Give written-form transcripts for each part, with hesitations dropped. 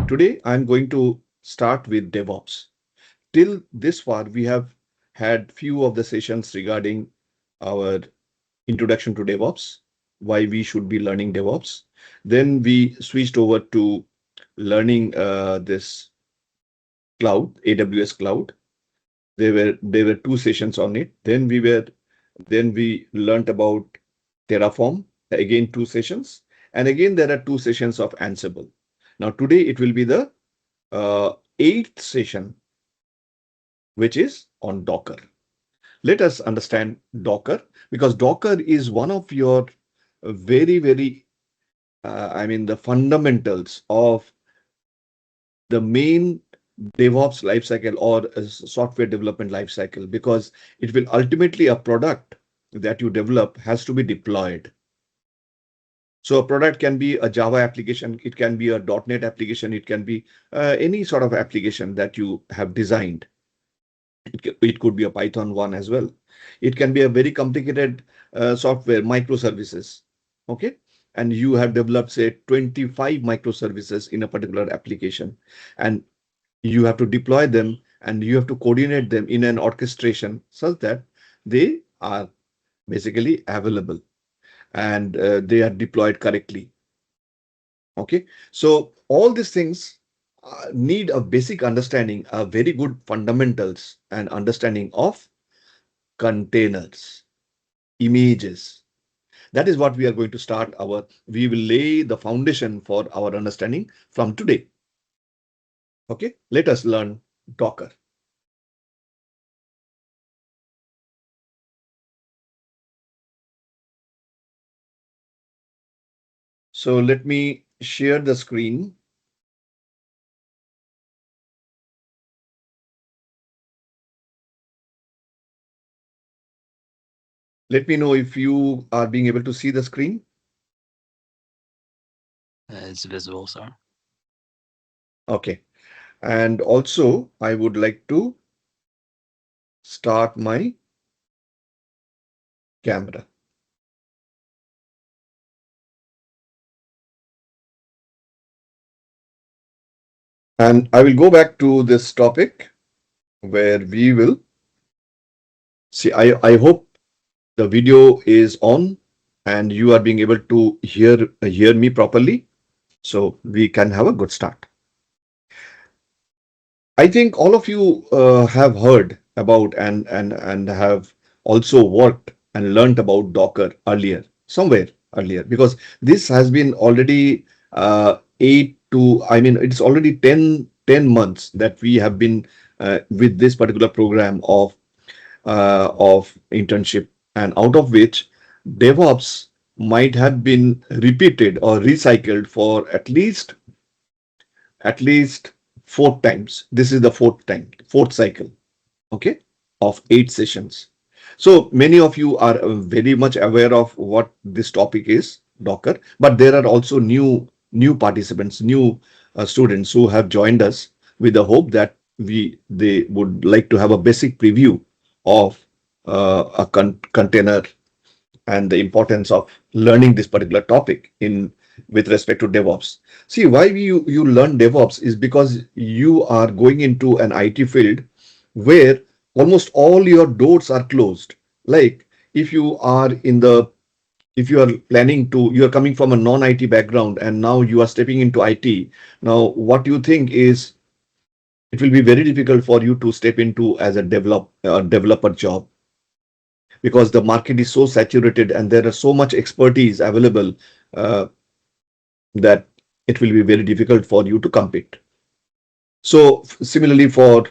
Today, I'm going to start with DevOps. Till this far, we have had few of the sessions regarding our introduction to DevOps, why we should be learning DevOps. Then we switched over to learning this cloud, AWS cloud. There were two sessions on it. Then we learned about Terraform, again two sessions, and again there are two sessions of Ansible. Now today it will be the eighth session, which is on Docker. Let us understand Docker, because Docker is one of your very, the fundamentals of the main DevOps lifecycle or a software development lifecycle, because it will ultimately a product that you develop has to be deployed. So a product can be a Java application, it can be a .NET application, it can be any sort of application that you have designed. It could be a Python one as well. It can be a very complicated software, microservices. Okay. And you have developed, say, 25 microservices in a particular application, and you have to deploy them and you have to coordinate them in an orchestration such that they are basically available and they are deployed correctly. Okay. So all these things need a basic understanding, a very good fundamentals and understanding of containers, images. That is what we are going to start we will lay the foundation for our understanding from today. Okay, let us learn Docker. So let me share the screen. Let me know if you are being able to see the screen. It's visible, sir. Okay. And also, I would like to start my camera. And I will go back to this topic where we will see. I hope the video is on and you are being able to hear me properly, so we can have a good start. I think all of you have heard about and have also worked and learned about Docker somewhere earlier, because this has been already it's already 10 months that we have been with this particular program of internship, and out of which DevOps might have been repeated or recycled for at least 4 times. This is the fourth cycle, okay, of 8 sessions. So many of you are very much aware of what this topic is, Docker, but there are also new participants, new students who have joined us with the hope that they would like to have a basic preview of a container and the importance of learning this particular topic in with respect to DevOps. See, why you learn DevOps is because you are going into an IT field where almost all your doors are closed. Like if you are if you are you are coming from a non-IT background and now you are stepping into IT. Now, what you think is it will be very difficult for you to step into as a developer job, because the market is so saturated and there are so much expertise available uh, that it will be very difficult for you to compete. So similarly, for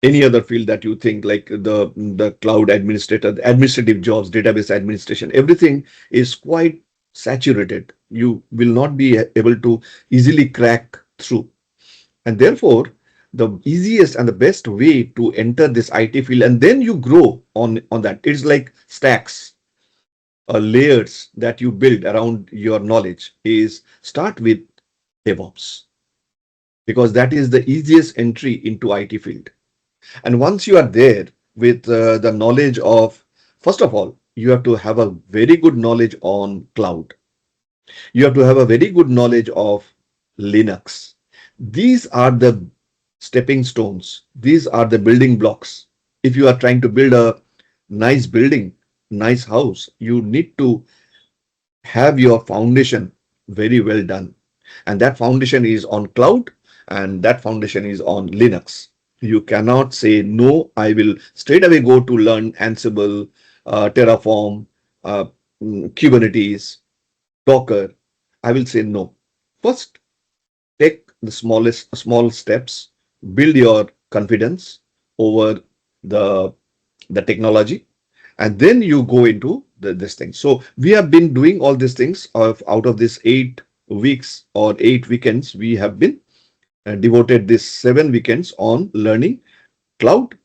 any other field that you think, like the cloud administrator, the administrative jobs, database administration, everything is quite saturated. You will not be able to easily crack through. And therefore, the easiest and the best way to enter this IT field and then you grow on that, it's like stacks, layers that you build around your knowledge, is start with DevOps, because that is the easiest entry into IT field. And once you are there with the knowledge of, first of all, you have to have a very good knowledge on cloud. You have to have a very good knowledge of Linux. These are the stepping stones. These are the building blocks. If you are trying to build a nice building, nice house, you need to have your foundation very well done. And that foundation is on cloud, and that foundation is on Linux. You cannot say, no, I will straight away go to learn Ansible, Terraform, uh, Kubernetes, Docker. I will say no. First, take the small steps, build your confidence over the the technology, and then you go into this thing. So we have been doing all these things out of this 8 weeks or 8 weekends. We have been devoted this 7 weekends on learning cloud,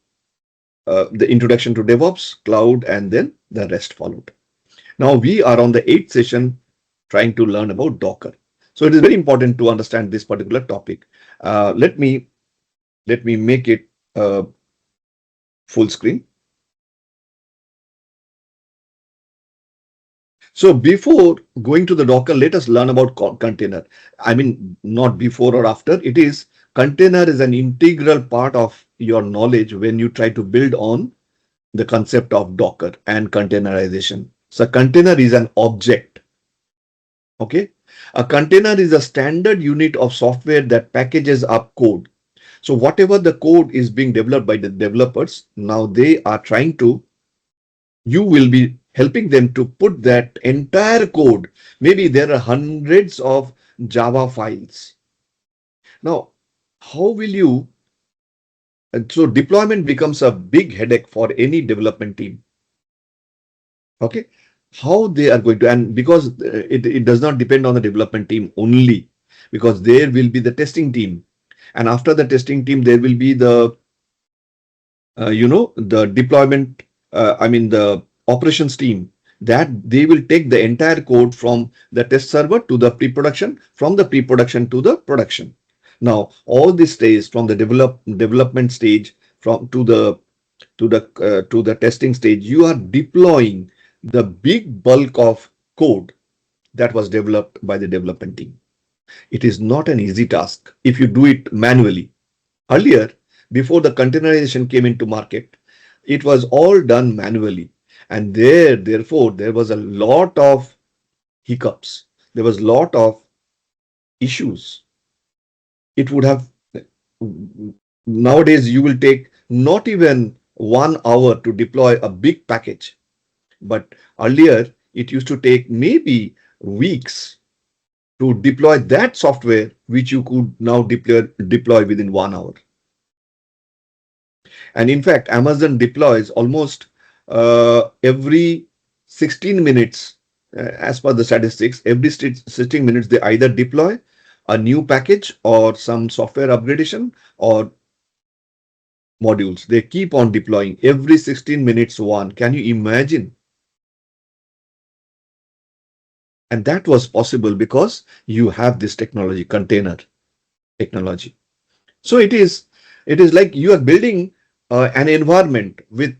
the introduction to DevOps, cloud, and then the rest followed. Now we are on the eighth session trying to learn about Docker. So it is very important to understand this particular topic. Let me make it full screen. So before going to the Docker, let us learn about container. I mean, not before or after. It is container is an integral part of your knowledge when you try to build on the concept of Docker and containerization. So container is an object. Okay. A container is a standard unit of software that packages up code. So whatever the code is being developed by the developers, now they are trying to, you will be helping them to put that entire code. Maybe there are hundreds of Java files. Now, how will you, and so deployment becomes a big headache for any development team. Okay. How they are going to, and because it does not depend on the development team only, because there will be the testing team. And after the testing team, there will be the the deployment, the operations team, that they will take the entire code from the test server to the pre-production, from the pre-production to the production. Now all this stays from the development stage, from to the testing stage. You are deploying the big bulk of code that was developed by the development team. It is not an easy task if you do it manually. Earlier, before the containerization came into market, it was all done manually. And therefore, there was a lot of hiccups. There was a lot of issues. It would have, nowadays, you will take not even 1 hour to deploy a big package. But earlier, it used to take maybe weeks to deploy that software, which you could now deploy within 1 hour. And in fact, Amazon deploys almost every 16 minutes, as per the statistics, every 16 minutes, they either deploy a new package or some software upgradation or modules. They keep on deploying every 16 minutes one. Can you imagine? And that was possible because you have this technology, container technology. So it is like you are building an environment with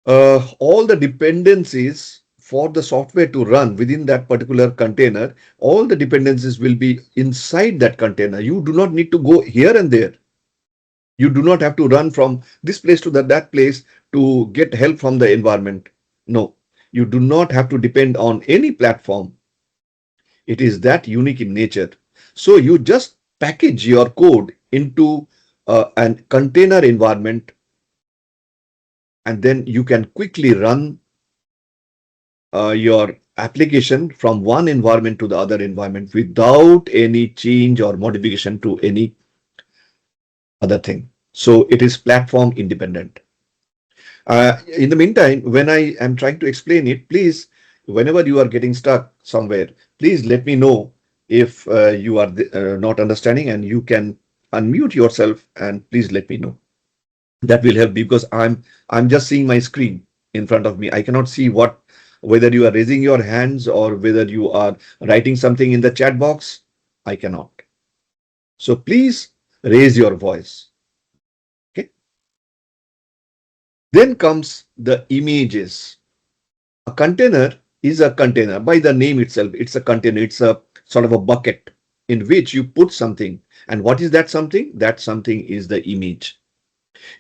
all the dependencies for the software to run within that particular container. All the dependencies will be inside that container. You do not need to go here and there. You do not have to run from this place to that place to get help from the environment. No, you do not have to depend on any platform. It is that unique in nature. So you just package your code into a container environment, and then you can quickly run your application from one environment to the other environment without any change or modification to any other thing. So it is platform independent. In the meantime, when I am trying to explain it, please, whenever you are getting stuck somewhere, please let me know if you are not understanding, and you can unmute yourself and please let me know. That will help, because I'm just seeing my screen in front of me. I cannot see whether you are raising your hands or whether you are writing something in the chat box. I cannot. So please raise your voice. Okay. Then comes the images. A container is a container by the name itself. It's a container. It's a sort of a bucket in which you put something. And what is that something? That something is the image.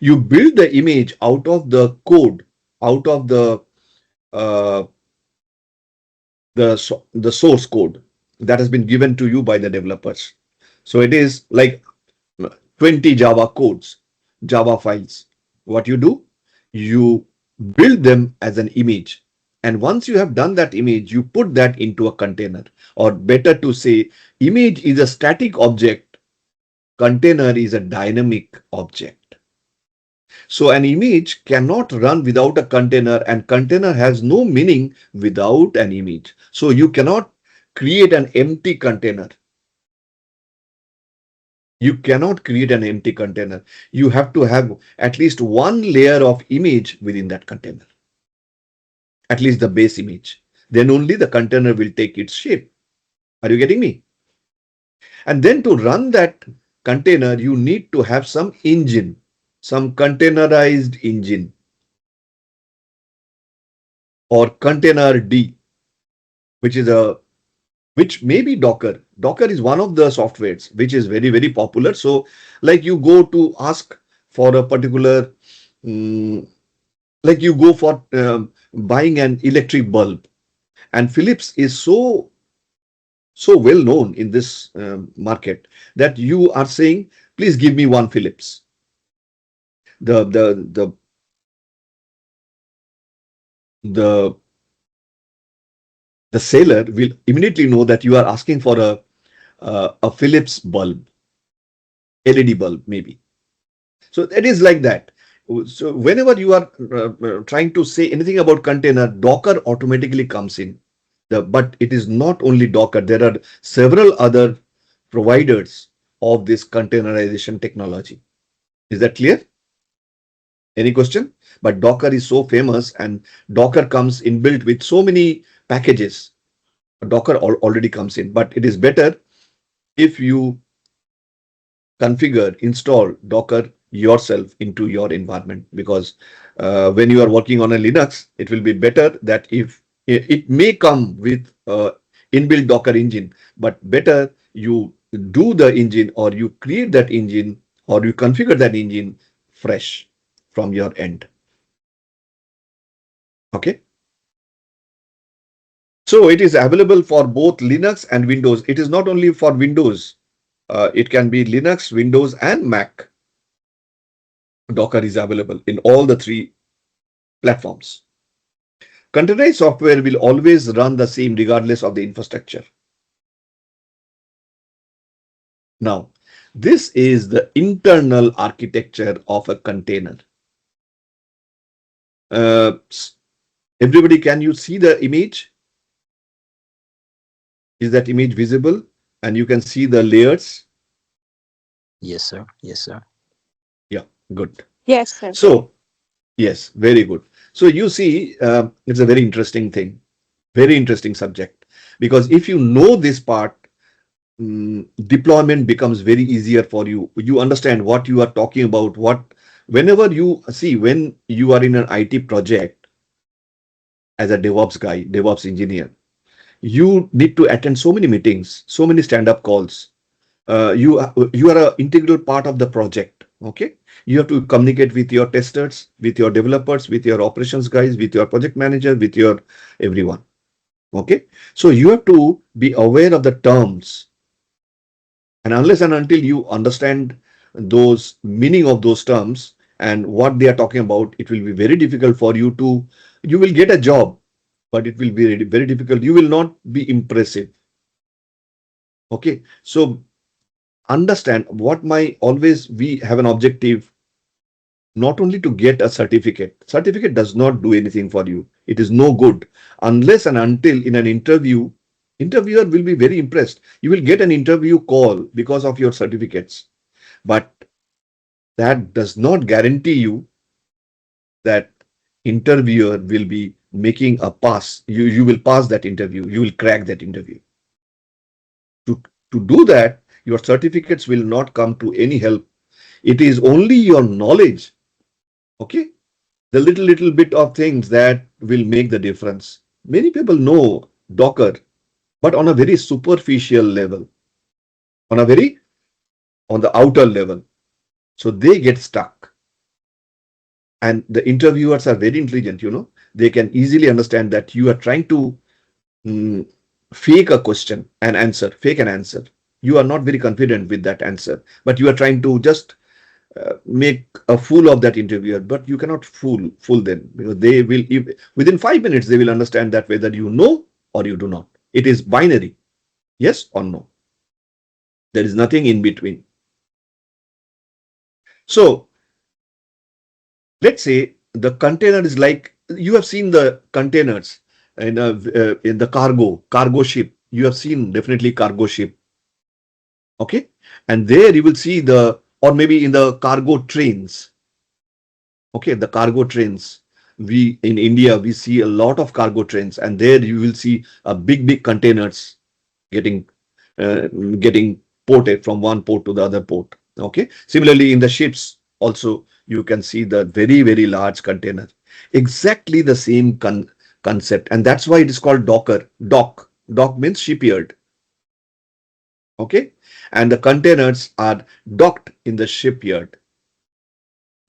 You build the image out of the code, out of uh, the source code that has been given to you by the developers. So it is like 20 Java codes, Java files. What you do, you build them as an image. And once you have done that image, you put that into a container. Or better to say, image is a static object, container is a dynamic object. So an image cannot run without a container, and container has no meaning without an image. So you cannot create an empty container. You cannot create an empty container. You have to have at least one layer of image within that container, at least the base image. Then only the container will take its shape. Are you getting me? And then to run that container, you need to have some engine, some containerized engine or container D, which is a which may be Docker. Docker is one of the softwares which is very, very popular. So, like you go to ask for a particular, like you go for buying an electric bulb, and Philips is so well known in this market that you are saying, please give me one Philips. The the the the the seller will immediately know that you are asking for a Philips bulb, LED bulb maybe. So it is like that. So whenever you are trying to say anything about container, Docker automatically comes in. But it is not only Docker. There are several other providers of this containerization technology. Is that clear? Any question? But Docker is so famous, and Docker comes inbuilt with so many packages. Docker already comes in, but it is better if you configure, install Docker yourself into your environment, because when you are working on a Linux, it will be better that if it may come with inbuilt Docker engine, but better you do the engine, or you create that engine, or you configure that engine fresh from your end. Okay. So it is available for both Linux and Windows. It is not only for Windows. It can be Linux, Windows, and Mac. Docker is available in all the three platforms. Containerized software will always run the same regardless of the infrastructure. Now, this is the internal architecture of a container. Uh, Everybody, can you see the image? Is that image visible? And you can see the layers? Yes, sir. Yes, sir. Yeah, good. Yes, sir. So, yes, very good. So you see, it's a very interesting thing, very interesting subject, because if you know this part, deployment becomes very easier for you. You understand what you are talking about. Whenever you see, when you are in an IT project as a DevOps guy, DevOps engineer, you need to attend so many meetings, so many stand-up calls. You are an integral part of the project. Okay, you have to communicate with your testers, with your developers, with your operations guys, with your project manager, with your everyone. Okay, so you have to be aware of the terms, and unless and until you understand those meaning of those terms and what they are talking about, it will be very difficult for you to. You will get a job, but it will be very, very difficult. You will not be impressive. Okay, so understand what my always we have an objective, not only to get a certificate does not do anything for you. It is no good unless and until in an interviewer will be very impressed. You will get an interview call because of your certificates, but that does not guarantee you that interviewer will be making a pass. You will pass that interview, you will crack that interview. To do that, your certificates will not come to any help. It is only your knowledge, okay, the little bit of things that will make the difference. Many people know Docker, but on a very superficial level. on a very on the outer level. So they get stuck. And the interviewers are very intelligent, they can easily understand that you are trying to mm, fake a question and answer, fake an answer. You are not very confident with that answer, but you are trying to just make a fool of that interviewer. But you cannot fool them, because they will, if, within 5 minutes, they will understand that whether you know or you do not. It is binary, yes or no. There is nothing in between. So let's say the container is like, you have seen the containers in the cargo ship. You have seen definitely cargo ship. Okay. And there you will see or maybe in the cargo trains. Okay. The cargo trains. In India, we see a lot of cargo trains, and there you will see a big containers getting, getting ported from one port to the other port. Okay. Similarly, in the ships also, you can see the very large container. Exactly the same concept. And that's why it is called docker. Dock means shipyard. Okay. And the containers are docked in the shipyard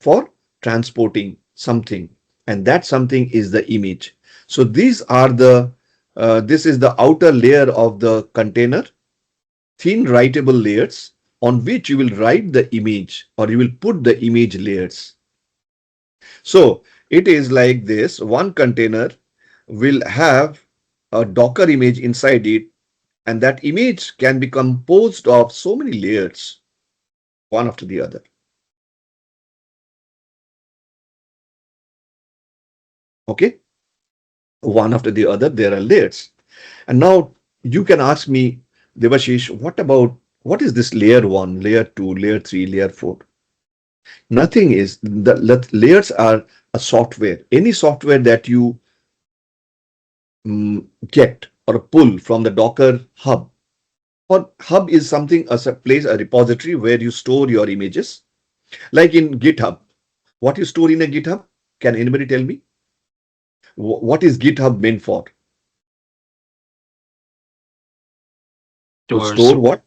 for transporting something. And that something is the image. So these are this is the outer layer of the container, thin writable layers on which you will write the image, or you will put the image layers. So it is like this. One container will have a Docker image inside it, and that image can be composed of so many layers, one after the other. Okay, one after the other, there are layers. And now you can ask me, Devashish, what is this layer 1, layer 2, layer 3, layer 4? Nothing is. The layers are a software. Any software that you get or pull from the Docker hub. Or hub is something as a place, a repository where you store your images. Like in GitHub. What you store in a GitHub? Can anybody tell me? What is GitHub meant for? To Source store what?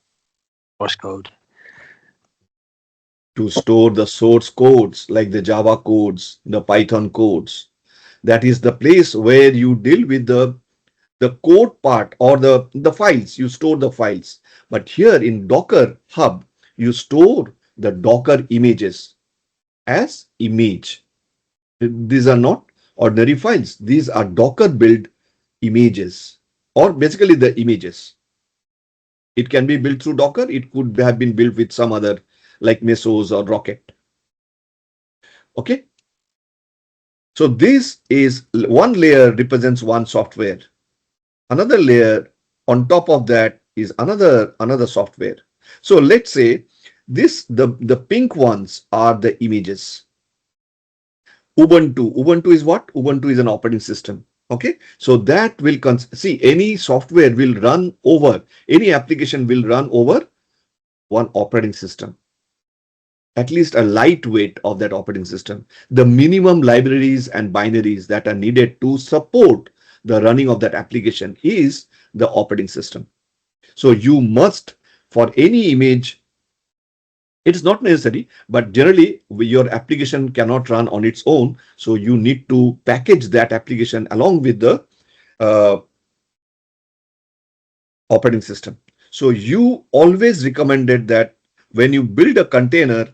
source code. To store the source codes, like the Java codes, the Python codes. That is the place where you deal with the code part, or the files. You store the files. But here in Docker Hub, you store the Docker images as image. These are not ordinary files. These are Docker built images, or basically the images. It can be built through Docker. It could have been built with some other, like Mesos or Rocket. Okay. So this is one layer represents one software. Another layer on top of that is another software. So let's say the pink ones are the images. Ubuntu is what? Ubuntu is an operating system. Okay, so that will see, any software will run over, any application will run over one operating system, at least a lightweight of that operating system. The minimum libraries and binaries that are needed to support the running of that application is the operating system. So you must, for any image, it's not necessary, but generally your application cannot run on its own. So you need to package that application along with the uh, operating system. So you always recommended that when you build a container,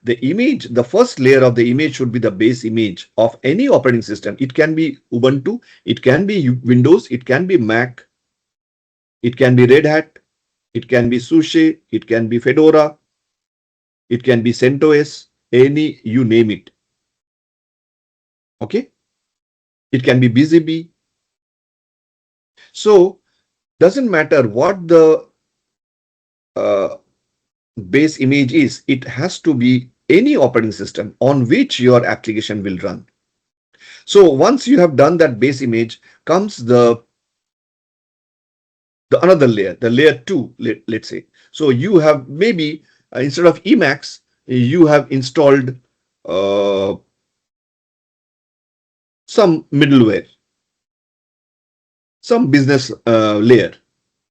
the first layer of the image should be the base image of any operating system. It can be Ubuntu, it can be Windows, it can be Mac, it can be Red Hat, it can be SUSE, it can be Fedora, it can be CentOS, you name it. Okay. It can be BZB. So doesn't matter what the uh, base image is, it has to be any operating system on which your application will run. So once you have done that base image, comes the another layer, the layer 2, let's say. So you have maybe instead of Emacs, you have installed some middleware, some business layer,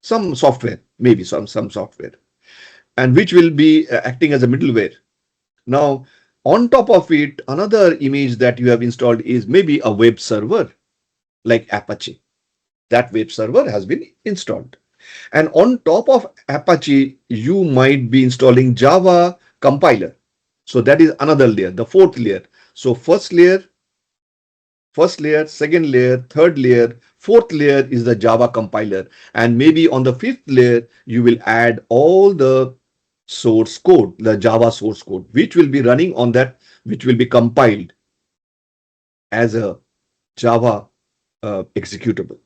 some software, maybe some software. and which will be acting as a middleware. Now, on top of it, another image that you have installed is maybe a web server like Apache. That web server has been installed. And on top of Apache, you might be installing Java compiler. So that is another layer, the fourth layer. So first layer, second layer, third layer, fourth layer is the Java compiler. And maybe on the fifth layer, you will add all the source code, the Java source code, which will be running on that, which will be compiled as a Java executable.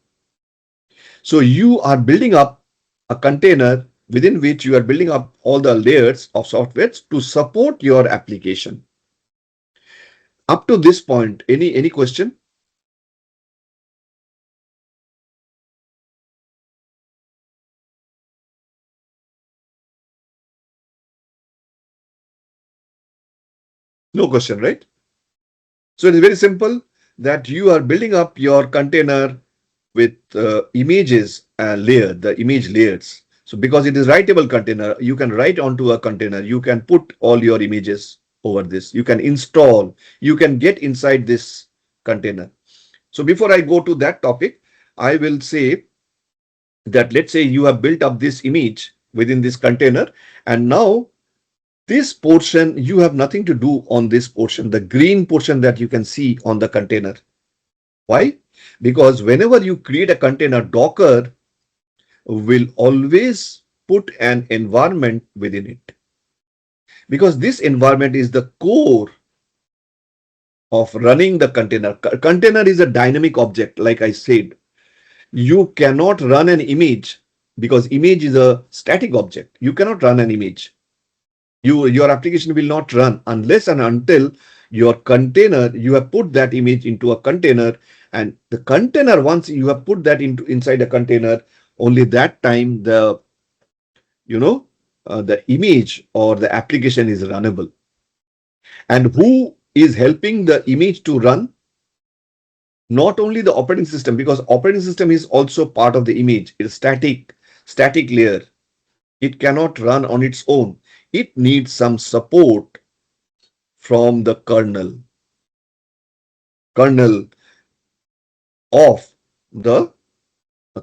So you are building up a container within which you are building up all the layers of software to support your application. Up to this point, any question? No question, right? So it is very simple that you are building up your container with images layer, the image layers. So because it is writable container, you can write onto a container. You can put all your images over this. You can install. You can get inside this container. So before I go to that topic, I will say that let's say you have built up this image within this container, and now this portion, you have nothing to do on this portion, the green portion that you can see on the container. Why? Because whenever you create a container, Docker will always put an environment within it. Because this environment is the core of running the container. Container is a dynamic object, like I said. You cannot run an image because image is a static object. You cannot run an image. Your application will not run unless and until your container, you have put that image into a container, and the container, once you have put that into inside a container, only that time the image or the application is runnable. And who is helping the image to run? Not only the operating system, because operating system is also part of the image. It's static layer. It cannot run on its own. It needs some support from the kernel of the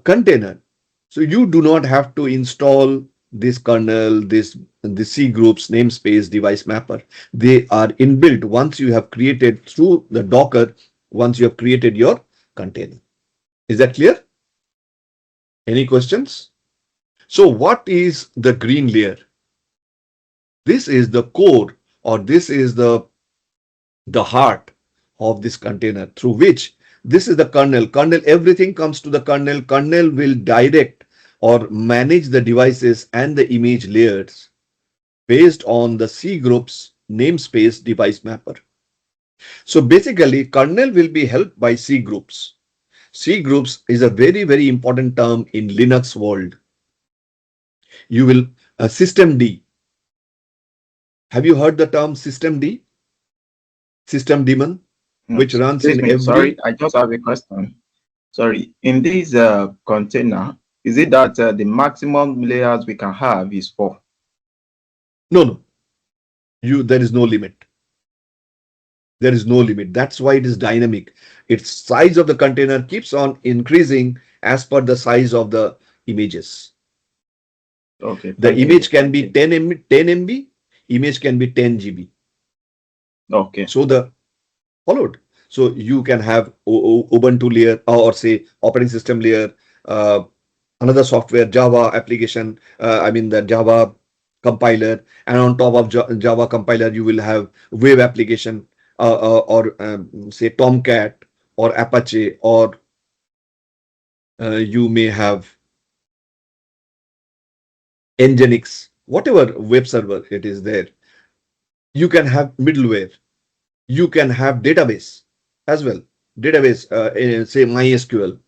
container. So you do not have to install this kernel, the C groups, namespace, device mapper. They are inbuilt once you have created through the Docker, once you have created your container. Is that clear? Any questions? So what is the green layer? This is the core, or this is the heart of this container, through which this is the kernel, everything comes to the kernel will direct or manage the devices and the image layers based on the C groups, namespace, device mapper. So basically kernel will be helped by C groups. C groups is a very important term in Linux world. You will systemd. Have you heard the term systemd? System daemon, which runs Excuse in me, sorry, every. I just have a question. Sorry, in this container, is it that the maximum layers we can have is 4? No, there is no limit. There is no limit. That's why it is dynamic. Its size of the container keeps on increasing as per the size of the images. Okay, The thank you. image can be 10 MB, image can be 10 GB. Okay. So the followed. So you can have Ubuntu layer, or say operating system layer, uh, another software, Java application, the Java compiler, and on top of Java compiler, you will have web application, or say Tomcat or Apache, or you may have Nginx, whatever web server it is there. You can have middleware. You can have database as well. Database, say MySQL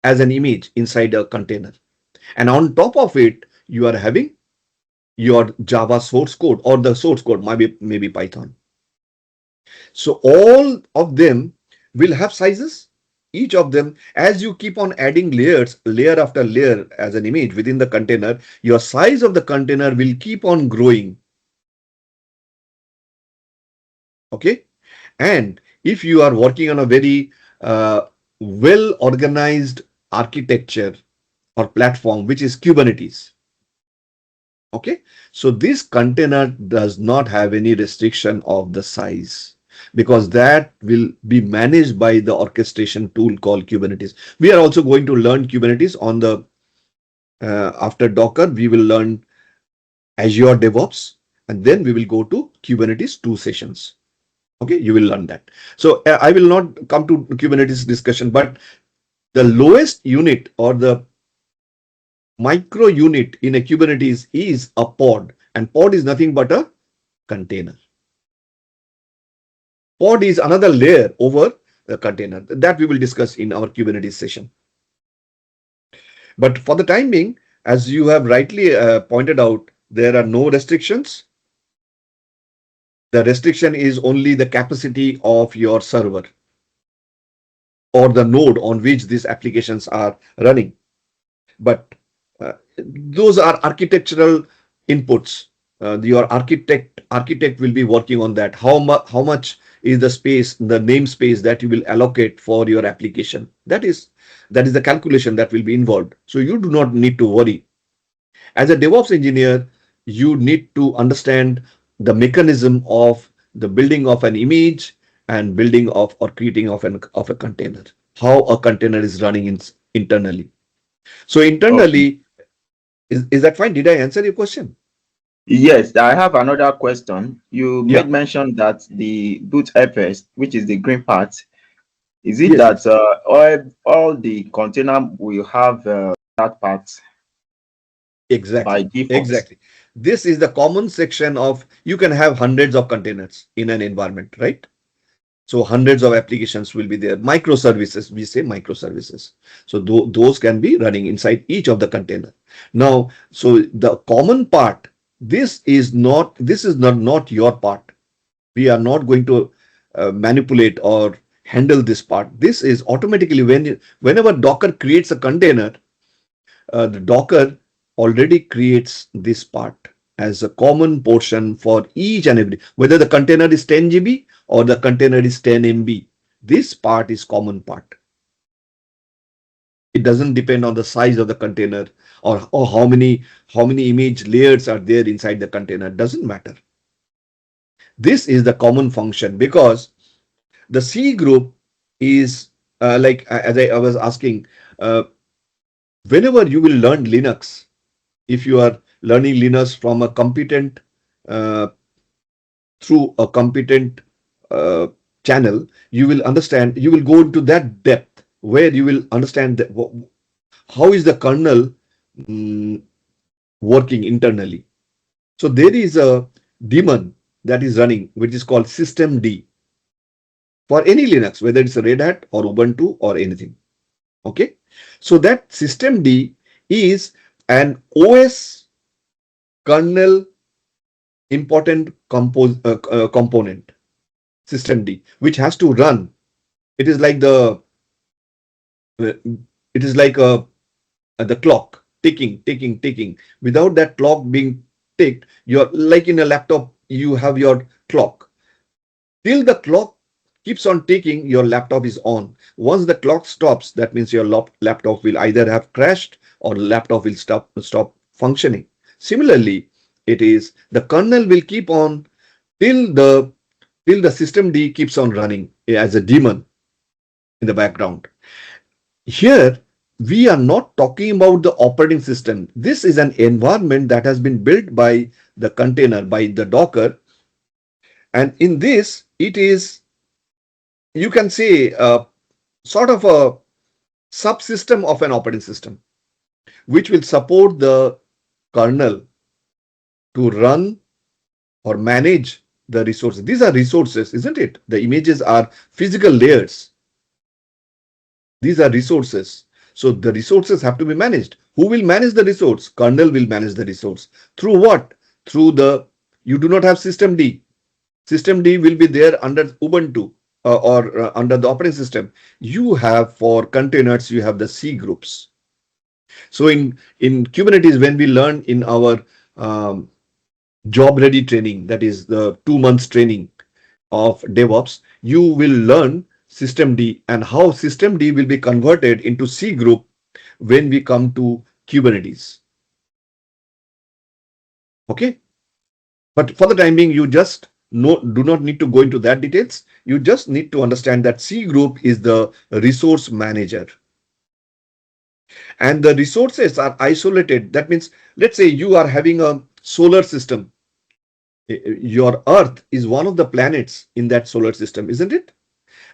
as an image inside a container. And on top of it, you are having your Java source code, or the source code, maybe Python. So all of them will have sizes. each of them, as you keep on adding layers, layer after layer as an image within the container, your size of the container will keep on growing. Okay. And if you are working on a very well organized architecture or platform, which is Kubernetes, okay, so this container does not have any restriction of the size, because that will be managed by the orchestration tool called Kubernetes. We are also going to learn Kubernetes on the after Docker. We will learn Azure DevOps, and then we will go to Kubernetes 2 sessions. Okay, you will learn that. So I will not come to Kubernetes discussion, but the lowest unit or the micro unit in a Kubernetes is a pod, and pod is nothing but a container. Pod is another layer over the container that we will discuss in our Kubernetes session. But for the time being, as you have rightly pointed out, there are no restrictions. The restriction is only the capacity of your server or the node on which these applications are running. But those are architectural inputs. Your architect will be working on that. How much is the space, the namespace that you will allocate for your application? That is the calculation that will be involved. So you do not need to worry. As a DevOps engineer, you need to understand the mechanism of the building of an image and building of or creating of a container. How a container is running internally. So Okay. internally, is that fine? Did I answer your question? Yes, I have another question. You Yeah. made mention that the boot FS, which is the green part, is it Yes, that yes. all the container will have that part by Exactly. default? Exactly. This is the common section of, you can have hundreds of containers in an environment, right? So hundreds of applications will be there. Microservices, we say microservices. So those can be running inside each of the container. Now, so the common part, this is not your part. We are not going to manipulate or handle this part. This is automatically whenever Docker creates a container, the Docker already creates this part as a common portion for each and every, whether the container is 10 GB or the container is 10 MB. This part is common part. It doesn't depend on the size of the container or how many image layers are there inside the container. It doesn't matter. This is the common function, because the C group is like as I was asking, uh, whenever you will learn Linux, if you are learning Linux from a competent uh, through a competent uh, channel, you will understand, you will go into that depth where you will understand that, how is the kernel mm, working internally. So there is a daemon that is running, which is called systemd for any Linux, whether it's a Red Hat or Ubuntu or anything. Okay. So that systemd is an OS kernel important component, systemd, which has to run. It is like uh, it is like the clock ticking. Without that clock being ticked, you're like in a laptop, you have your clock. Till the clock keeps on ticking, your laptop is on. Once the clock stops, that means your laptop will either have crashed or laptop will stop functioning. Similarly, it is the kernel will keep on till the systemd keeps on running as a daemon in the background. Here, we are not talking about the operating system. This is an environment that has been built by the container, by the Docker. And in this, it is, you can say, sort of a subsystem of an operating system, which will support the kernel to run or manage the resources. These are resources, isn't it? The images are physical layers. These are resources. So the resources have to be managed. Who will manage the resource? Kernel will manage the resource. Through what? Through you do not have systemd. Systemd will be there under Ubuntu or under the operating system, you have for containers, you have the C groups. So in Kubernetes, when we learn in our um, job ready training, that is the 2 months training of DevOps, you will learn system D and how system D will be converted into C group when we come to Kubernetes. Okay. But for the time being, you just do not need to go into that details. You just need to understand that C group is the resource manager. And the resources are isolated. That means, let's say you are having a solar system. Your Earth is one of the planets in that solar system, isn't it?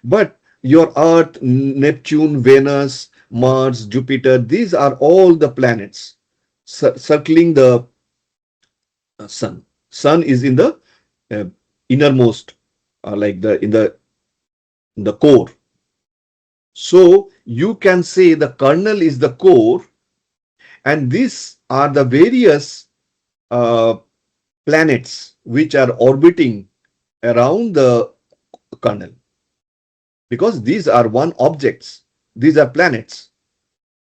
But your Earth, Neptune, Venus, Mars, Jupiter, these are all the planets circling the sun. Sun is in the uh, innermost, like in the core. So you can say the kernel is the core, and these are the various uh, planets which are orbiting around the kernel, because these are one objects. These are planets.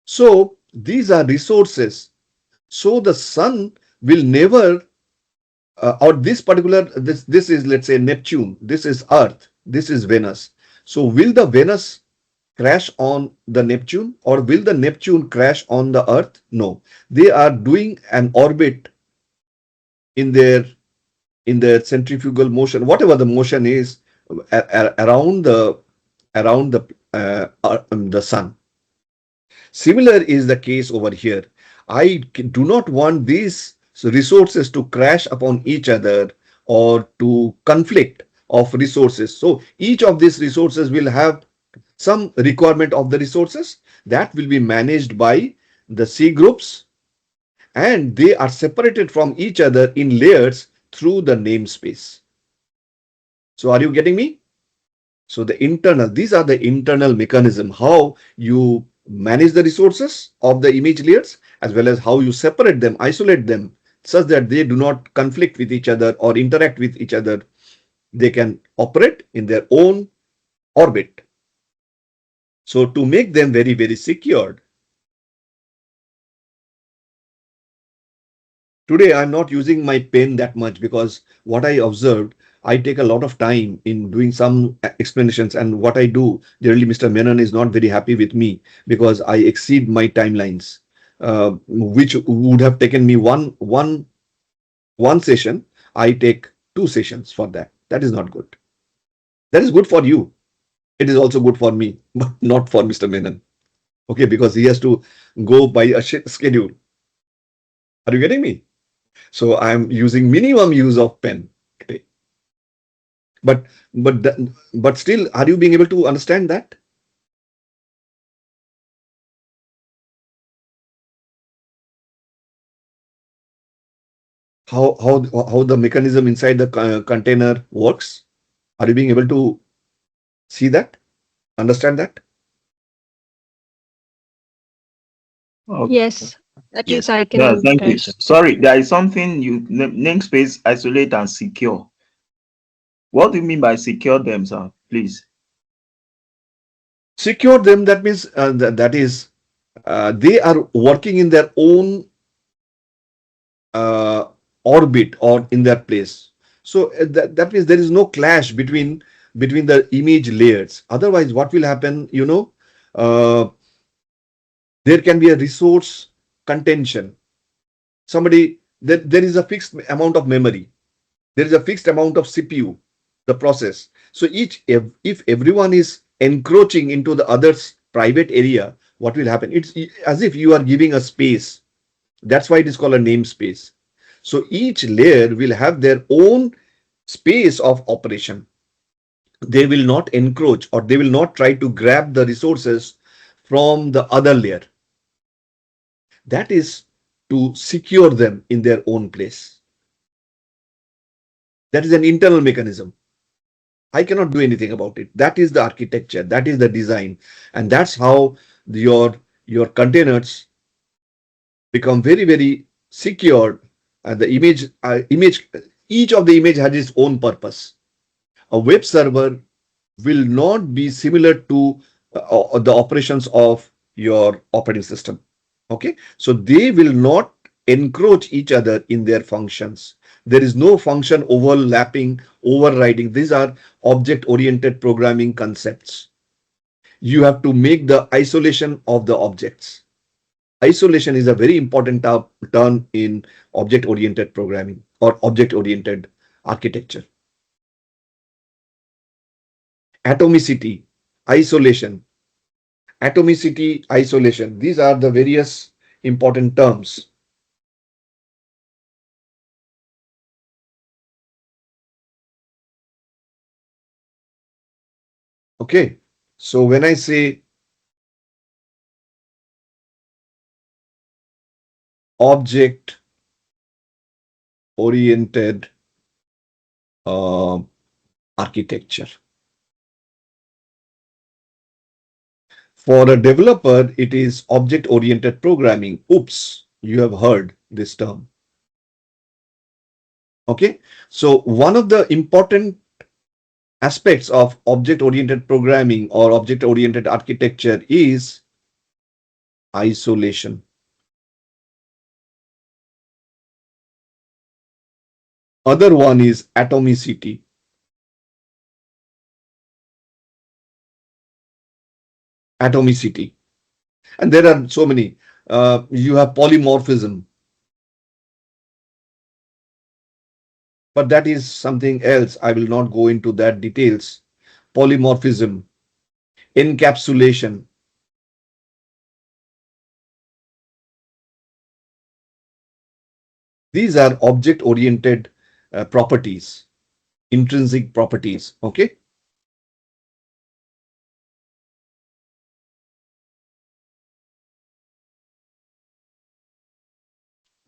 So these are resources. So the sun will never, or this particular, this is, let's say, Neptune, this is Earth, this is Venus. So will the Venus crash on the Neptune, or will the Neptune crash on the Earth? No, they are doing an orbit in their centrifugal motion, whatever the motion is, around the sun. Similar is the case over here. I do not want these resources to crash upon each other or to conflict of resources. So each of these resources will have some requirement of the resources that will be managed by the C groups, and they are separated from each other in layers through the namespace. So are you getting me? So these are the internal mechanism, how you manage the resources of the image layers, as well as how you separate them, isolate them, such that they do not conflict with each other or interact with each other. They can operate in their own orbit. So to make them very, very secured, today I'm not using my pen that much, because what I observed, I take a lot of time in doing some explanations, and what I do, generally Mr. Menon is not very happy with me because I exceed my timelines, which would have taken me one session. I take 2 sessions for that. That is not good. That is good for you. It is also good for me, but not for Mr. Menon. Okay, because he has to go by a schedule. Are you getting me? So I'm using minimum use of pen today. But but still, are you being able to understand that? How the mechanism inside the container works? Are you being able to see that? Understand that? Okay. Yes, at least Yes. I can Yeah, thank you. understand. Yes, sir. Sorry, there is something you namespace, isolate, and secure. What do you mean by secure them, sir? Please. Secure them. That means that is they are working in their own uh, orbit or in their place. So that means there is no clash between the image layers. Otherwise, what will happen? Uh, there can be a resource contention. There is a fixed amount of memory. There is a fixed amount of CPU, the process. So if everyone is encroaching into the other's private area, what will happen? It's as if you are giving a space. That's why it is called a namespace. So each layer will have their own space of operation. They will not encroach, or they will not try to grab the resources from the other layer. That is to secure them in their own place. That is an internal mechanism. I cannot do anything about it. That is the architecture, that is the design, and that's how your containers become very, very secured. And the image, each of the image has its own purpose. A web server will not be similar to the operations of your operating system. Okay, so they will not encroach each other in their functions. There is no function overlapping, overriding. These are object oriented programming concepts. You have to make the isolation of the objects. Isolation is a very important term in object oriented programming or object oriented architecture. Atomicity, isolation, atomicity, isolation. These are the various important terms. Okay, so when I say object oriented uh, architecture, for a developer, it is object oriented programming. Oops, you have heard this term. Okay, so one of the important aspects of object oriented programming or object oriented architecture is isolation. Other one is atomicity. Atomicity. And there are so many. You have polymorphism, but that is something else. I will not go into that details. Polymorphism, encapsulation. These are object oriented properties, intrinsic properties. Okay.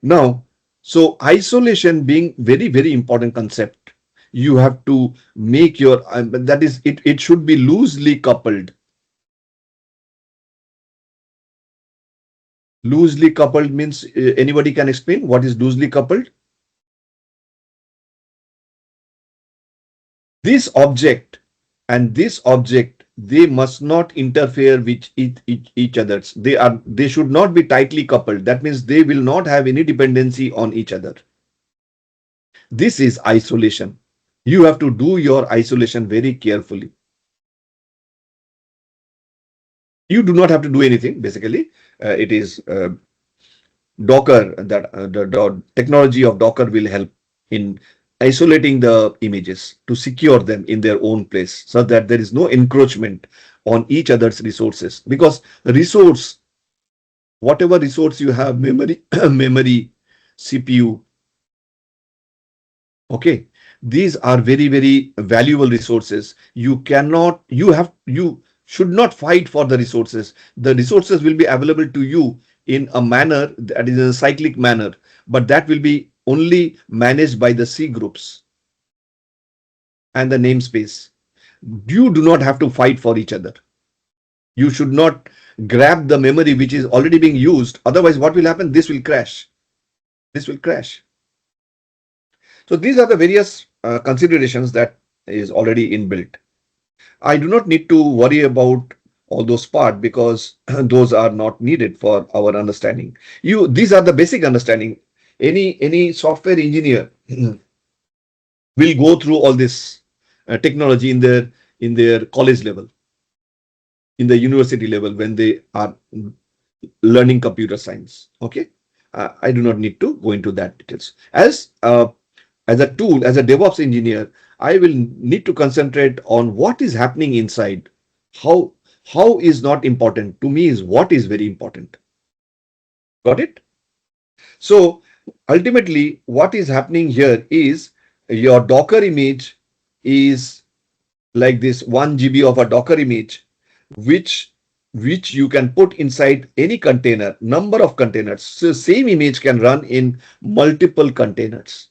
Now, so isolation being very, very important concept, you have to make your, that is, it should be loosely coupled. Loosely coupled means anybody can explain what is loosely coupled? This object and this object, they must not interfere with each others. They should not be tightly coupled. That means they will not have any dependency on each other. This is isolation. You have to do your isolation very carefully. You do not have to do anything. Basically, it is Docker, that the technology of Docker will help in isolating the images to secure them in their own place so that there is no encroachment on each other's resources. Because resource, whatever resource you have, memory, memory, CPU, okay, these are very, very valuable resources. You should not fight for the resources. The resources will be available to you in a manner that is a cyclic manner, but that will be only managed by the C groups and the namespace. You do not have to fight for each other. You should not grab the memory which is already being used. Otherwise, what will happen? This will crash. This will crash. So these are the various considerations that is already inbuilt. I do not need to worry about all those parts because those are not needed for our understanding. These are the basic understanding. Any software engineer will go through all this technology in their college level, in the university level when they are learning computer science. Okay, I do not need to go into that details. As a tool, as a DevOps engineer, I will need to concentrate on what is happening inside. How is not important to me is what is very important. Got it? So ultimately, what is happening here is your Docker image is like this 1 GB of a Docker image, which you can put inside any container, number of containers. So same image can run in multiple containers.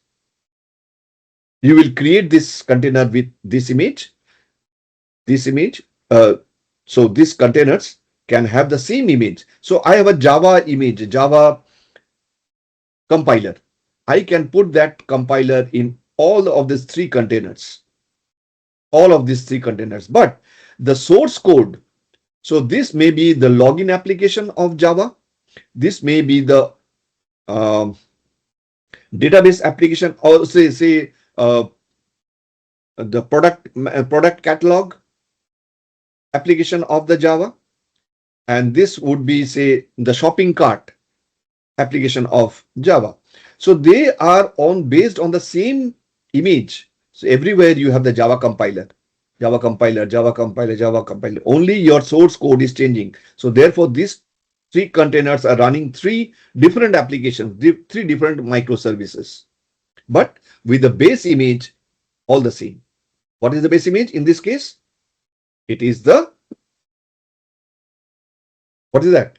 You will create this container with this image. So these containers can have the same image. So I have a Java image, Java compiler. I can put that compiler in all of these three containers. all of these three containers. But the source code, so this may be the login application of Java. This may be the um, database application, or say the product catalog application of the Java, and this would be say the shopping cart application of Java. So they are on based on the same image. So everywhere you have the Java compiler, Java compiler, Java compiler, Java compiler. Only your source code is changing. So therefore, these three containers are running three different applications, three different microservices, but with the base image all the same. What is the base image in this case? It is the, what is that?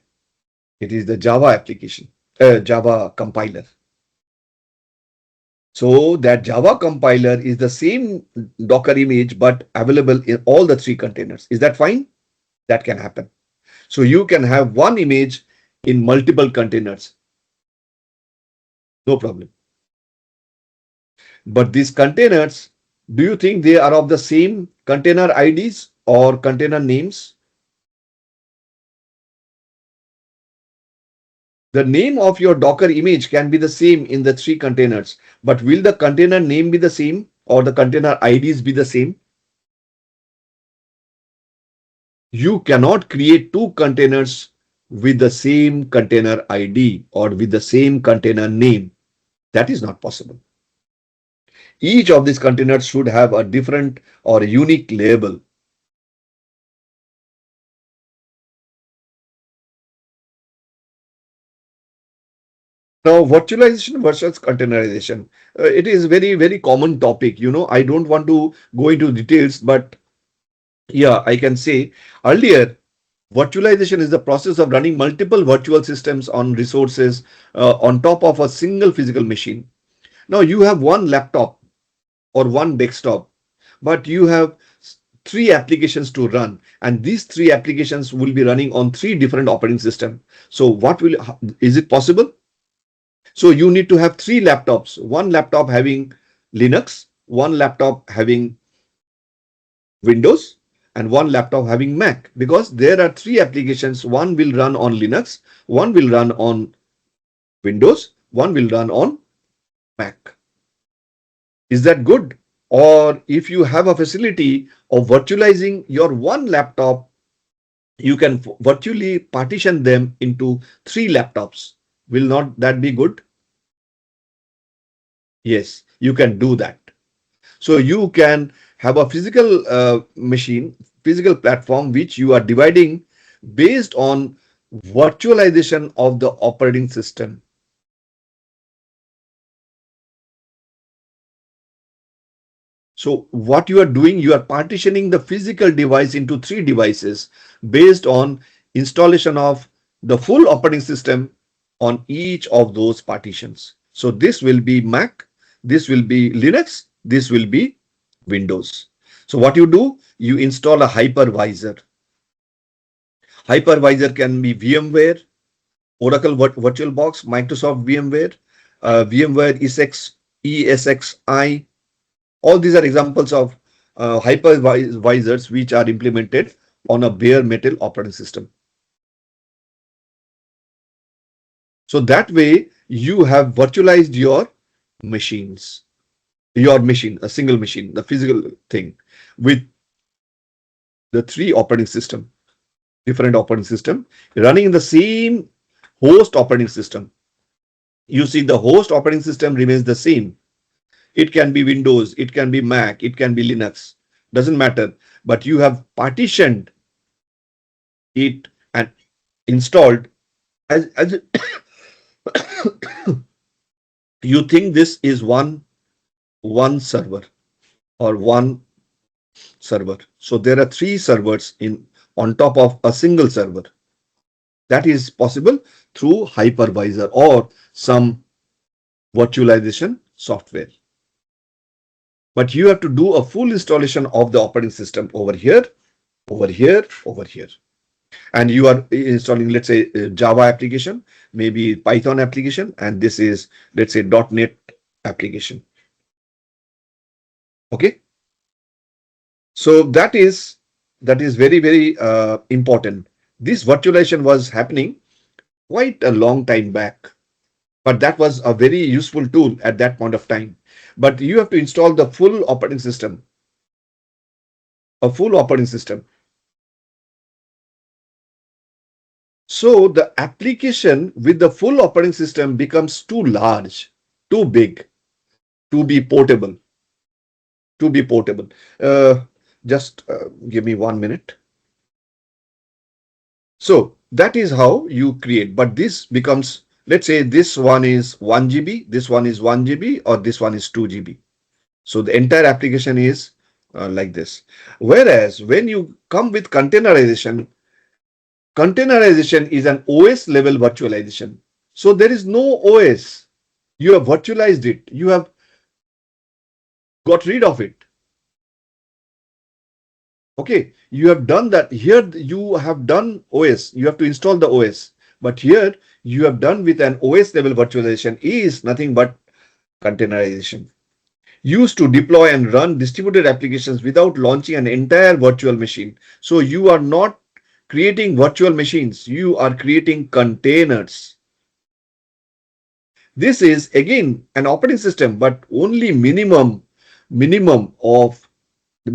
It is the Java application, Java compiler. So that Java compiler is the same Docker image, but available in all the three containers. Is that fine? That can happen. So you can have one image in multiple containers. No problem. But these containers, do you think they are of the same container IDs or container names? The name of your Docker image can be the same in the three containers, but will the container name be the same or the container IDs be the same? You cannot create two containers with the same container ID or with the same container name. That is not possible. Each of these containers should have a different or a unique label. Now, virtualization versus containerization. It is very common topic. I don't want to go into details, but yeah, I can say earlier, virtualization is the process of running multiple virtual systems on resources on top of a single physical machine. Now, you have one laptop or one desktop, but you have three applications to run, and these three applications will be running on three different operating systems. So is it possible? So you need to have three laptops, one laptop having Linux, one laptop having Windows, and one laptop having Mac, because there are three applications. One will run on Linux, one will run on Windows, one will run on Mac. Is that good? Or if you have a facility of virtualizing your one laptop, you can virtually partition them into three laptops. Will not that be good? Yes, you can do that. So you can have a physical machine, physical platform, which you are dividing based on virtualization of the operating system. So what you are doing, you are partitioning the physical device into three devices based on installation of the full operating system on each of those partitions. So this will be Mac, this will be Linux, this will be Windows. So what you do, you install a hypervisor. Hypervisor can be VMware, Oracle VirtualBox, Microsoft VMware, VMware ESXi. All these are examples of hypervisors which are implemented on a bare metal operating system. So that way you have virtualized your machines, your machine, a single machine, the physical thing, with the three operating system, different operating system running in the same host operating system. You see, the host operating system remains the same. It can be Windows, it can be Mac, it can be Linux, doesn't matter. But you have partitioned it and installed as you think this is one server or one server. So there are three servers in on top of a single server. That is possible through hypervisor or some virtualization software. But you have to do a full installation of the operating system over here, over here, over here. And you are installing, let's say, Java application, maybe Python application, and this is, let's say, .NET application. Okay. So that is very, very important. This virtualization was happening quite a long time back, but that was a very useful tool at that point of time. But you have to install the full operating system, a full operating system. So the application with the full operating system becomes too large, too big to be portable, to be portable. Uh, just give me 1 minute. So that is how you create. But this becomes, let's say this one is 1 GB, this one is 1 GB, or this one is 2 GB. So the entire application is like this. Whereas when you come with containerization, containerization is an OS level virtualization. So there is no OS. You have virtualized it. You have got rid of it. Okay, you have done that. Here you have done OS. You have to install the OS. But here you have done with an OS level virtualization is nothing but containerization. Used to deploy and run distributed applications without launching an entire virtual machine. So you are not creating virtual machines. You are creating containers. This is again an operating system, but only minimum of,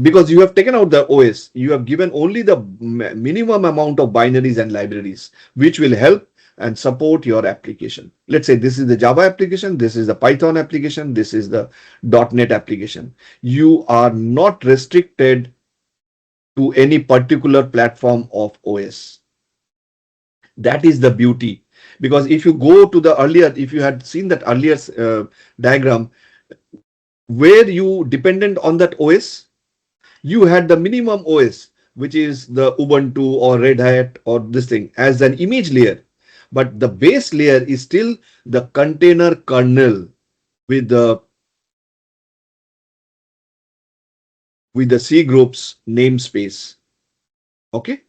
because you have taken out the OS, you have given only the minimum amount of binaries and libraries, which will help and support your application. Let's say this is the Java application, this is the Python application, this is the .NET application. You are not restricted to any particular platform of OS. That is the beauty. Because if you go to the earlier, if you had seen that earlier diagram, where you dependent on that OS, you had the minimum OS, which is the Ubuntu or Red Hat or this thing as an image layer. But the base layer is still the container kernel with the C groups namespace. Okay.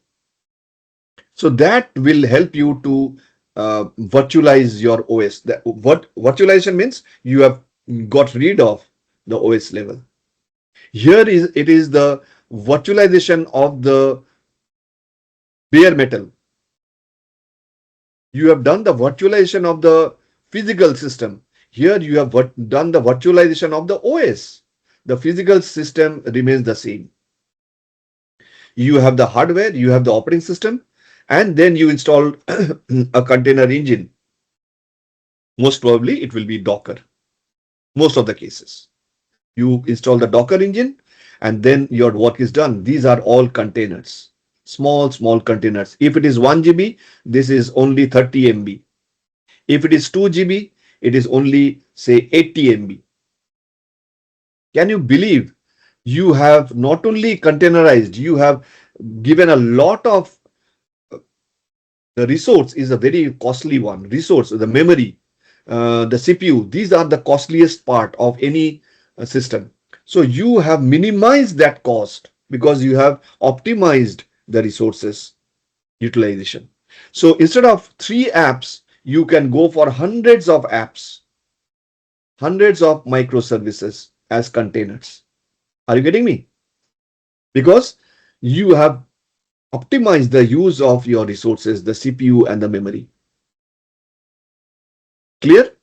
So that will help you to virtualize your OS. What virtualization means? You have got rid of the OS level. Here is it is the virtualization of the bare metal. You have done the virtualization of the physical system. Here you have done the virtualization of the OS. The physical system remains the same. You have the hardware, you have the operating system, and then you install a container engine. Most probably it will be Docker. Most of the cases. You install the Docker engine and then your work is done. These are all containers. Small containers. If it is 1 GB, this is only 30 MB. If it is 2 GB, it is only say 80 MB. Can you believe you have not only containerized, you have given a lot of, the resource is a very costly one. Resource, the memory, the CPU, these are the costliest part of any system. So you have minimized that cost because you have optimized the resources utilization. So instead of 3 apps, you can go for hundreds of apps, hundreds of microservices as containers. Are you getting me? Because you have optimized the use of your resources, the CPU and the memory. Clear?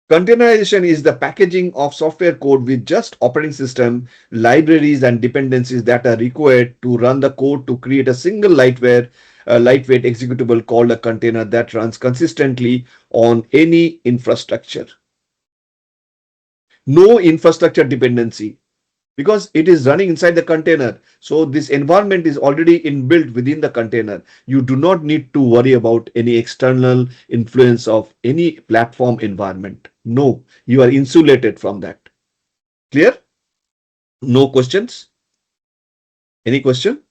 Containerization is the packaging of software code with just operating system, libraries, and dependencies that are required to run the code to create a single lightweight executable called a container that runs consistently on any infrastructure. No infrastructure dependency because it is running inside the container. So this environment is already inbuilt within the container. You do not need to worry about any external influence of any platform environment. No, you are insulated from that. Clear? No questions? Any question?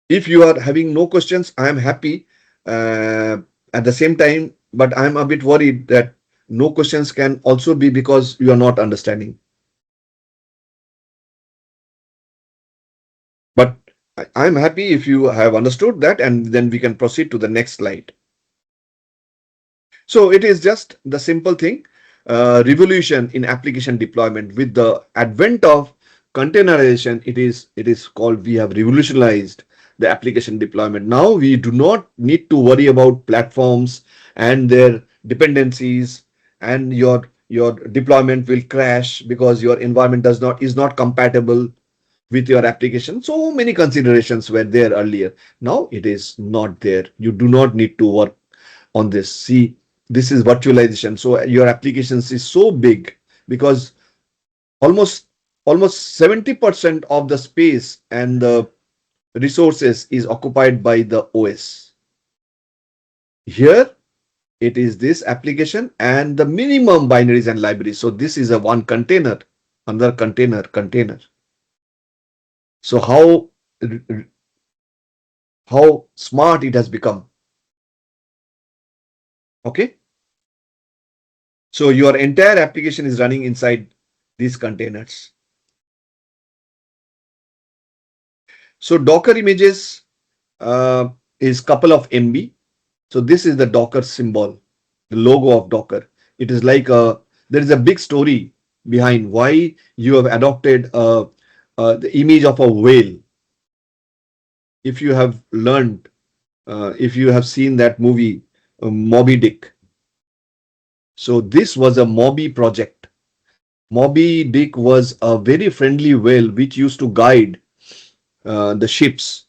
If you are having no questions, I am happy. Uh, at the same time, but I'm a bit worried that no questions can also be because you are not understanding. But I'm happy if you have understood that, and then we can proceed to the next slide. So it is just the simple thing, revolution in application deployment. With the advent of containerization, it is called, we have revolutionized the application deployment. Now we do not need to worry about platforms and their dependencies, and your deployment will crash because your environment is not compatible with your application. So many considerations were there earlier. Now it is not there. You do not need to work on this. See, this is virtualization. So your applications is so big because almost almost 70% of the space and the resources is occupied by the OS. Here it is this application and the minimum binaries and libraries. So this is a one container, another container. So how smart it has become. Okay. So your entire application is running inside these containers. So Docker images is couple of MB. So this is the Docker symbol, the logo of Docker. It is like there is a big story behind why you have adopted the image of a whale. If you have learned, if you have seen that movie, Moby Dick. So this was a Moby project. Moby Dick was a very friendly whale which used to guide the ships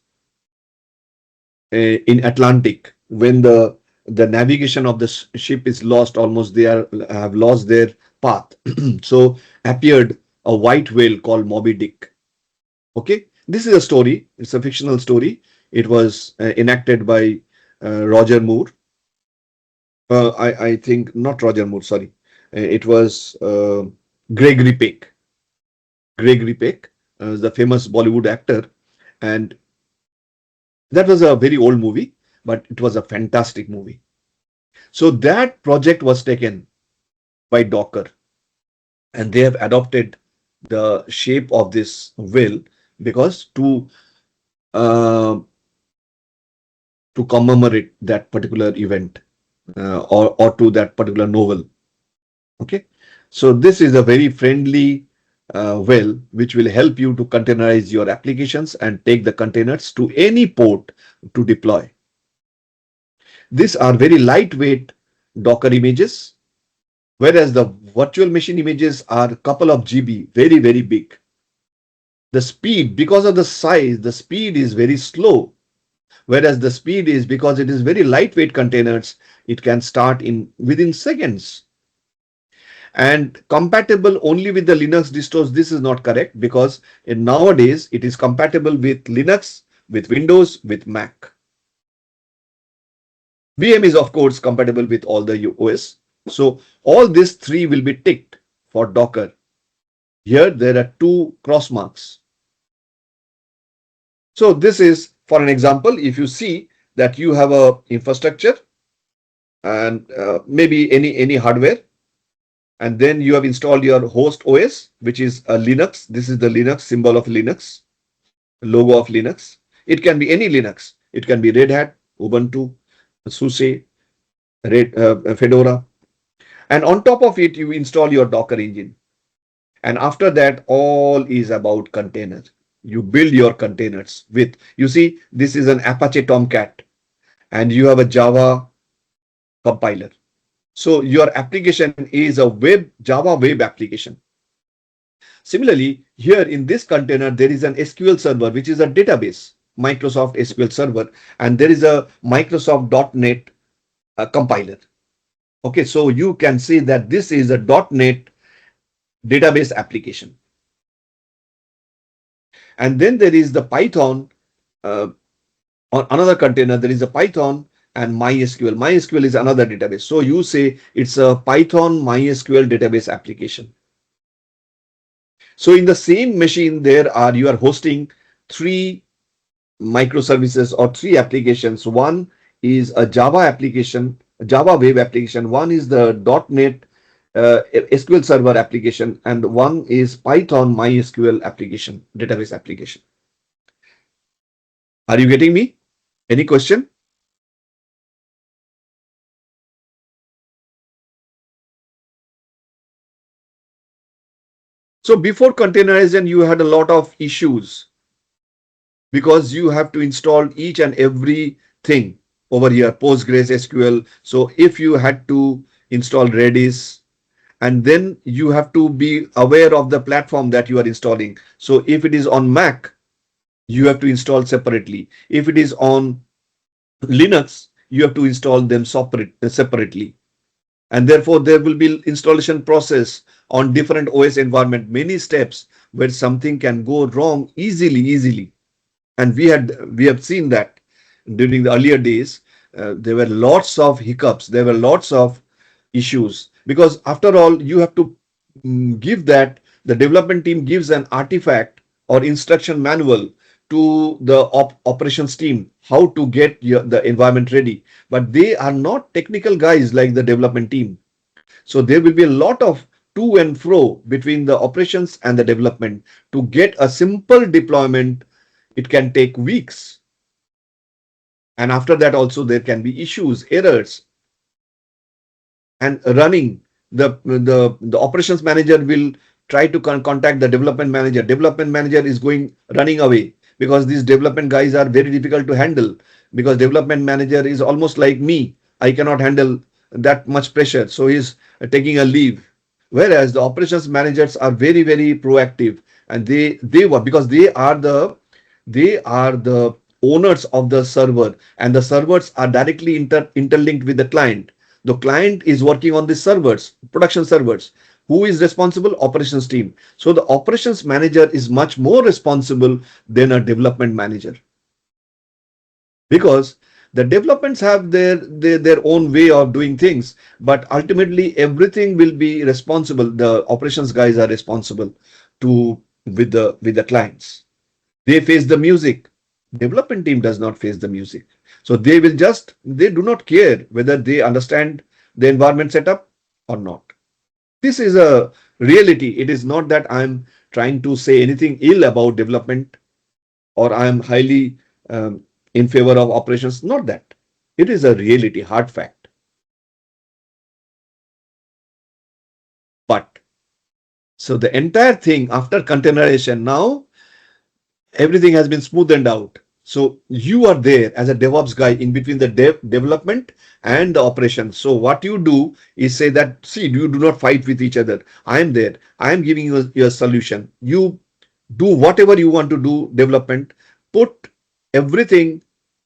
in Atlantic when the navigation of the ship is lost, almost they have lost their path. So appeared a white whale called Moby Dick. Okay, this is a story. It's a fictional story. It was enacted by Roger Moore. I think not Roger Moore. Sorry, it was Gregory Peck. Gregory Peck, the famous Bollywood actor, and that was a very old movie, but it was a fantastic movie. So that project was taken by Docker, and they have adopted the shape of this whale because uh, to commemorate that particular event or to that particular novel. Okay, so this is a very friendly whale which will help you to containerize your applications and take the containers to any port to deploy. These are very lightweight Docker images, whereas the virtual machine images are a couple of GB, very, very big. The speed, because of the size, the speed is very slow, whereas the speed is because it is very lightweight containers, it can start in within seconds. And compatible only with the Linux distros, this is not correct because nowadays it is compatible with Linux, with Windows, with Mac. VM is of course compatible with all the OS. So all these three will be ticked for Docker. Here there are two cross marks. So this is for an example. If you see that you have a infrastructure and maybe any hardware, and then you have installed your host OS, which is a Linux. This is the Linux symbol of Linux, logo of Linux. It can be any Linux. It can be Red Hat, Ubuntu, SUSE, Fedora. And on top of it, you install your Docker engine. And after that, all is about container. You build your containers with, you see, this is an Apache Tomcat and you have a Java compiler. So your application is a Java web application. Similarly, here in this container, there is an SQL server, which is a database, Microsoft SQL server, and there is a Microsoft .NET compiler. Okay, so you can see that this is a .NET database application. And then there is the Python, on another container, there is a Python and MySQL. MySQL is another database. So you say it's a Python MySQL database application. So in the same machine, you are hosting three microservices or three applications. One is a Java application, a Java web application. One is the .NET SQL Server application, and one is Python MySQL application, database application. Are you getting me? Any question? So before containerization, you had a lot of issues because you have to install each and everything over here, Postgres, SQL. So if you had to install Redis, and then you have to be aware of the platform that you are installing. So if it is on Mac, you have to install separately. If it is on Linux, you have to install them separately. And therefore, there will be installation process on different OS environment, many steps where something can go wrong easily. And we have seen that during the earlier days. There were lots of hiccups, there were lots of issues, because after all you have to give that, the development team gives an artifact or instruction manual to the operations team how to get the environment ready, but they are not technical guys like the development team. So there will be a lot of to and fro between the operations and the development to get a simple deployment. It can take weeks, and after that also there can be issues, errors, and running. The operations manager will try to contact the development manager. Development manager is going running away because these development guys are very difficult to handle, because development manager is almost like me. I cannot handle that much pressure, so he's taking a leave. Whereas the operations managers are very proactive, and they were, because they are the owners of the server, and the servers are directly interlinked with the client. The client is working on the servers, production servers. Who is responsible? Operations team. So the operations manager is much more responsible than a development manager, because the developments have their own way of doing things, but ultimately everything will be responsible. The operations guys are responsible to with the clients. They face the music. Development team does not face the music. So they do not care whether they understand the environment setup or not. This is a reality. It is not that I'm trying to say anything ill about development, or I'm highly in favor of operations. Not that. It is a reality, hard fact. But so the entire thing after containerization, now everything has been smoothened out. So you are there as a DevOps guy in between the development and the operations. So what you do is say that, see, you do not fight with each other. I am there. I am giving you your solution. You do whatever you want to do, development, put everything,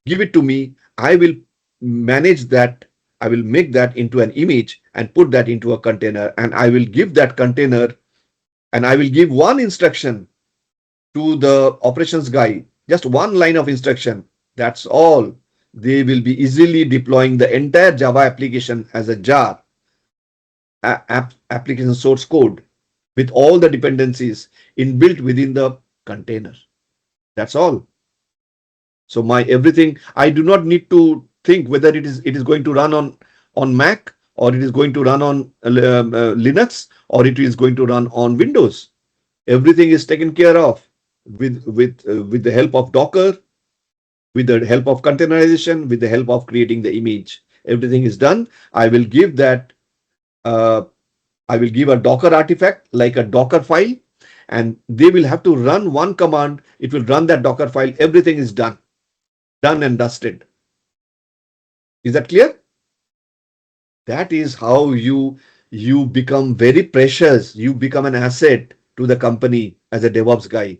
give it to me. I will manage that. I will make that into an image and put that into a container, and I will give that container, and I will give one instruction to the operations guy, just one line of instruction. That's all. They will be easily deploying the entire Java application as a jar, application source code, with all the dependencies inbuilt within the container. That's all. So my everything, I do not need to think whether it is going to run on Mac, or it is going to run on Linux, or it is going to run on Windows. Everything is taken care of with the help of Docker, with the help of containerization, with the help of creating the image. Everything is done. I will give that. Uh, I will give a Docker artifact like a Docker file, and they will have to run one command. It will run that Docker file. Everything is done and dusted. Is that clear? That is how you become very precious. You become an asset to the company as a DevOps guy.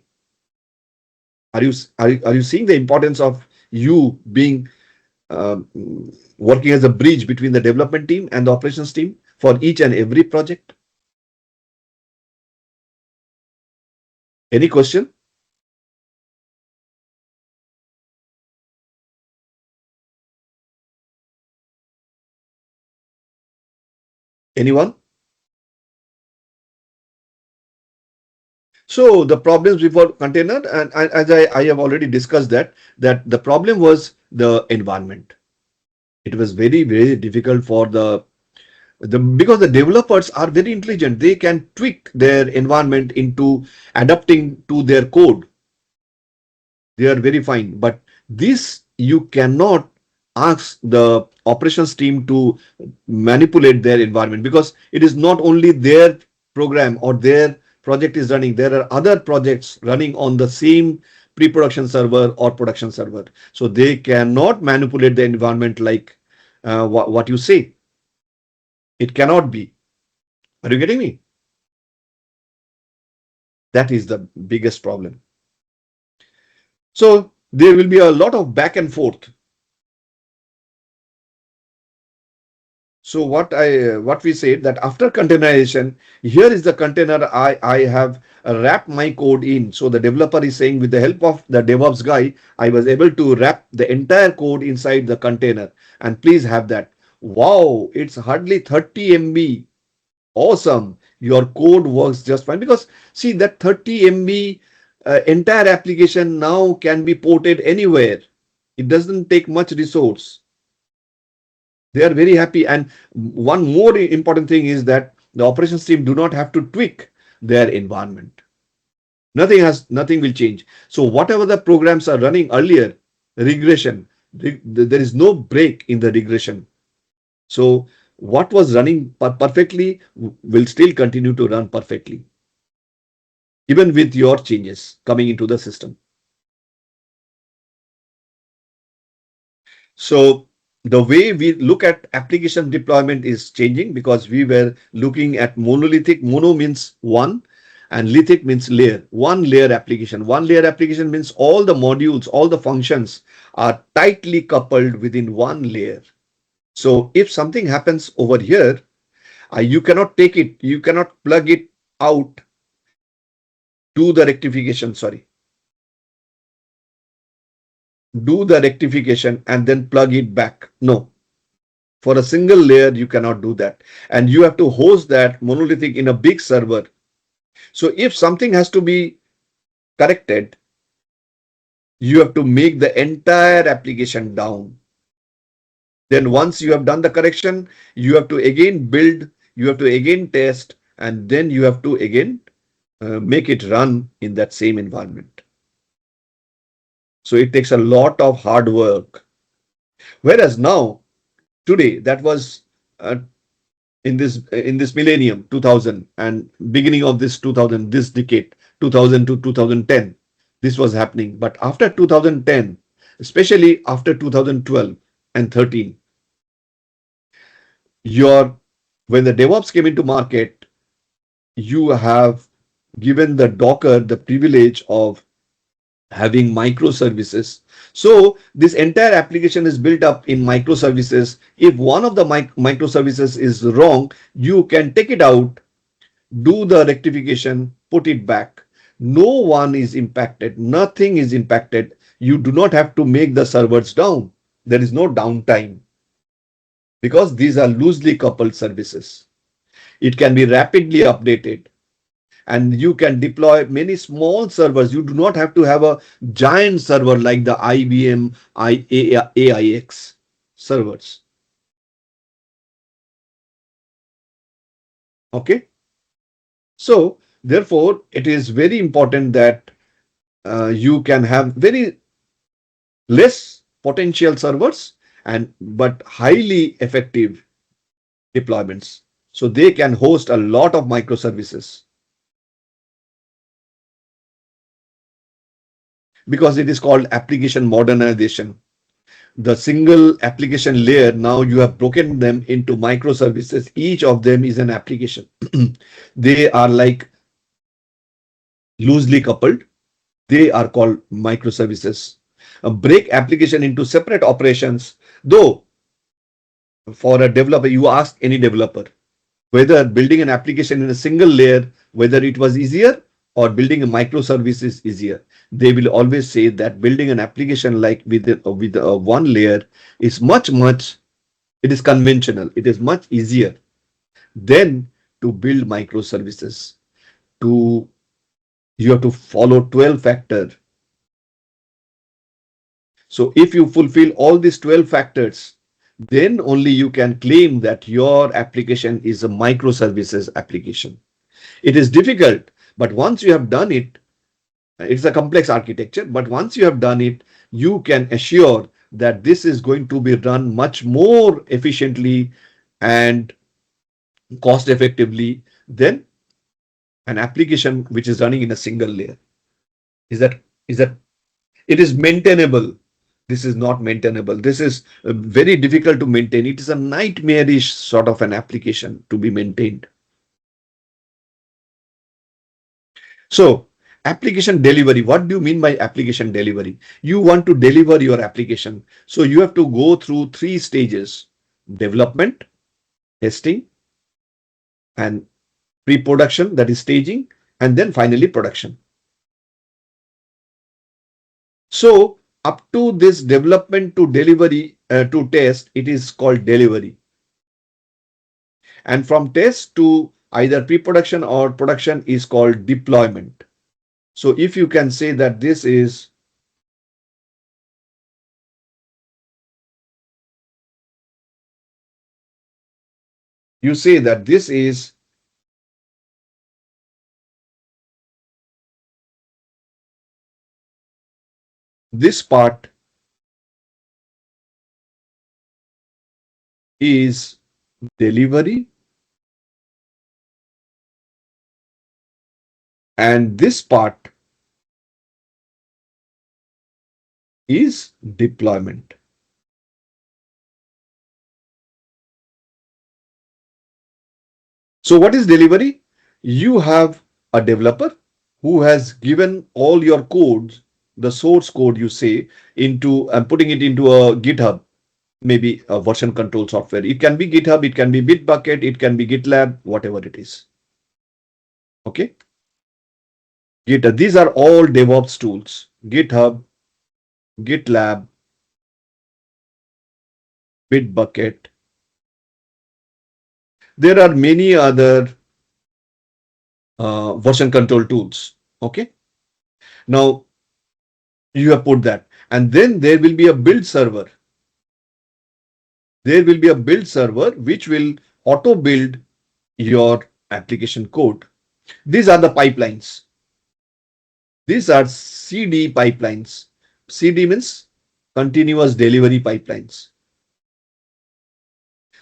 Are you seeing the importance of you being uh, working as a bridge between the development team and the operations team for each and every project? Any question? Anyone? So the problems before container, and as I have already discussed that the problem was the environment. It was very difficult for the because the developers are very intelligent. They can tweak their environment into adapting to their code. They are very fine, but this you cannot ask the operations team to manipulate their environment, because it is not only their program or their project is running, there are other projects running on the same pre-production server or production server. So they cannot manipulate the environment like what you say. It cannot be. Are you getting me? That is the biggest problem. So there will be a lot of back and forth. So what we said, that after containerization, here is the container I have wrapped my code in. So the developer is saying, with the help of the DevOps guy, I was able to wrap the entire code inside the container. And please have that. Wow, it's hardly 30 MB. Awesome. Your code works just fine, because see, that 30 MB entire application now can be ported anywhere. It doesn't take much resource. They are very happy. And one more important thing is that the operations team do not have to tweak their environment. Nothing will change. So whatever the programs are running earlier, regression, there is no break in the regression. So what was running perfectly will still continue to run perfectly, even with your changes coming into the system. So the way we look at application deployment is changing, because we were looking at monolithic. Mono means one, and lithic means layer. One layer application. One layer application means all the modules, all the functions are tightly coupled within one layer. So if something happens over here, you cannot take it, you cannot plug it out, do the rectification, and then plug it back. No, for a single layer, you cannot do that. And you have to host that monolithic in a big server. So if something has to be corrected, you have to make the entire application down. Then once you have done the correction, you have to again build, you have to again test, and then you have to again make it run in that same environment. So it takes a lot of hard work. Whereas now, today, that was in this millennium, 2000, and beginning of this 2000, this decade, 2000 to 2010, this was happening. But after 2010, especially after 2012 and 13, when the DevOps came into market, you have given the Docker the privilege of having microservices. So this entire application is built up in microservices. If one of the microservices is wrong, you can take it out, do the rectification, put it back. No one is impacted. Nothing is impacted. You do not have to make the servers down. There is no downtime, because these are loosely coupled services. It can be rapidly updated, and you can deploy many small servers. You do not have to have a giant server like the IBM AIX servers. Okay. So therefore, it is very important that you can have very less potential servers, but highly effective deployments. So they can host a lot of microservices, because it is called application modernization. The single application layer, now you have broken them into microservices. Each of them is an application. They are like loosely coupled. They are called microservices. Break application into separate operations. Though for a developer, you ask any developer whether building an application in a single layer, whether it was easier or building a microservice is easier. They will always say that building an application like with one layer is much, it is conventional. It is much easier than to build microservices. You have to follow 12 factor. So if you fulfill all these 12 factors, then only you can claim that your application is a microservices application. It is difficult, but once you have done it, it's a complex architecture, but once you have done it, you can assure that this is going to be run much more efficiently and cost effectively than an application which is running in a single layer. Is that it is maintainable? This is not maintainable. This is very difficult to maintain. It is a nightmarish sort of an application to be maintained. So application delivery, what do you mean by application delivery? You want to deliver your application. So you have to go through three stages: development, testing, and pre-production, that is staging, and then finally production. So up to this development to delivery to test, it is called delivery. And from test to either pre-production or production is called deployment. So if you can say that you say that this part is delivery, and this part is deployment. So what is delivery? You have a developer who has given all your codes, the source code you say, into and putting it into a GitHub, maybe a version control software. It can be GitHub, it can be Bitbucket, it can be GitLab, whatever it is. Okay. GitHub. These are all DevOps tools. GitHub, GitLab, Bitbucket. There are many other version control tools. Okay. Now you have put that, and then there will be a build server. There will be a build server which will auto build your application code. These are the pipelines. These are CD pipelines. CD means continuous delivery pipelines.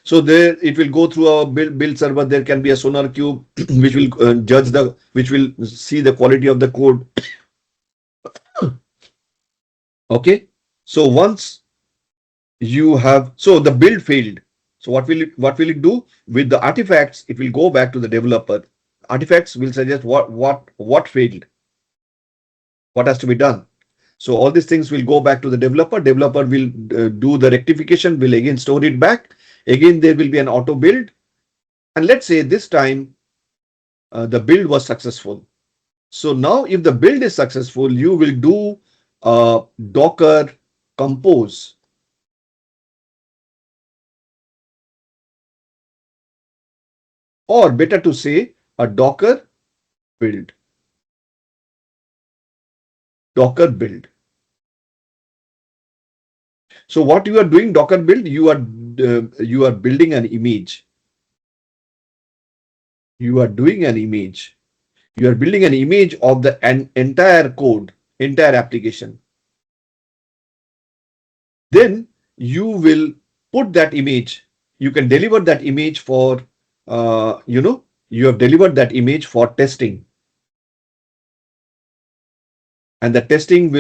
So there it will go through a build server. There can be a Sonar cube which will which will see the quality of the code. Okay. So once you have, so the build failed. So what will it do with the artifacts? It will go back to the developer. Artifacts will suggest what failed, what has to be done. So all these things will go back to the developer. Developer will do the rectification, will again store it back. Again, there will be an auto build. And let's say this time the build was successful. So now if the build is successful, you will do Docker compose. Or better to say a Docker build. Docker build. So what you are doing Docker build, you are building an image. You are doing an image. You are building an image of the entire code, entire application. Then you will put that image. You can deliver that image for, you have delivered that image for testing. And the testing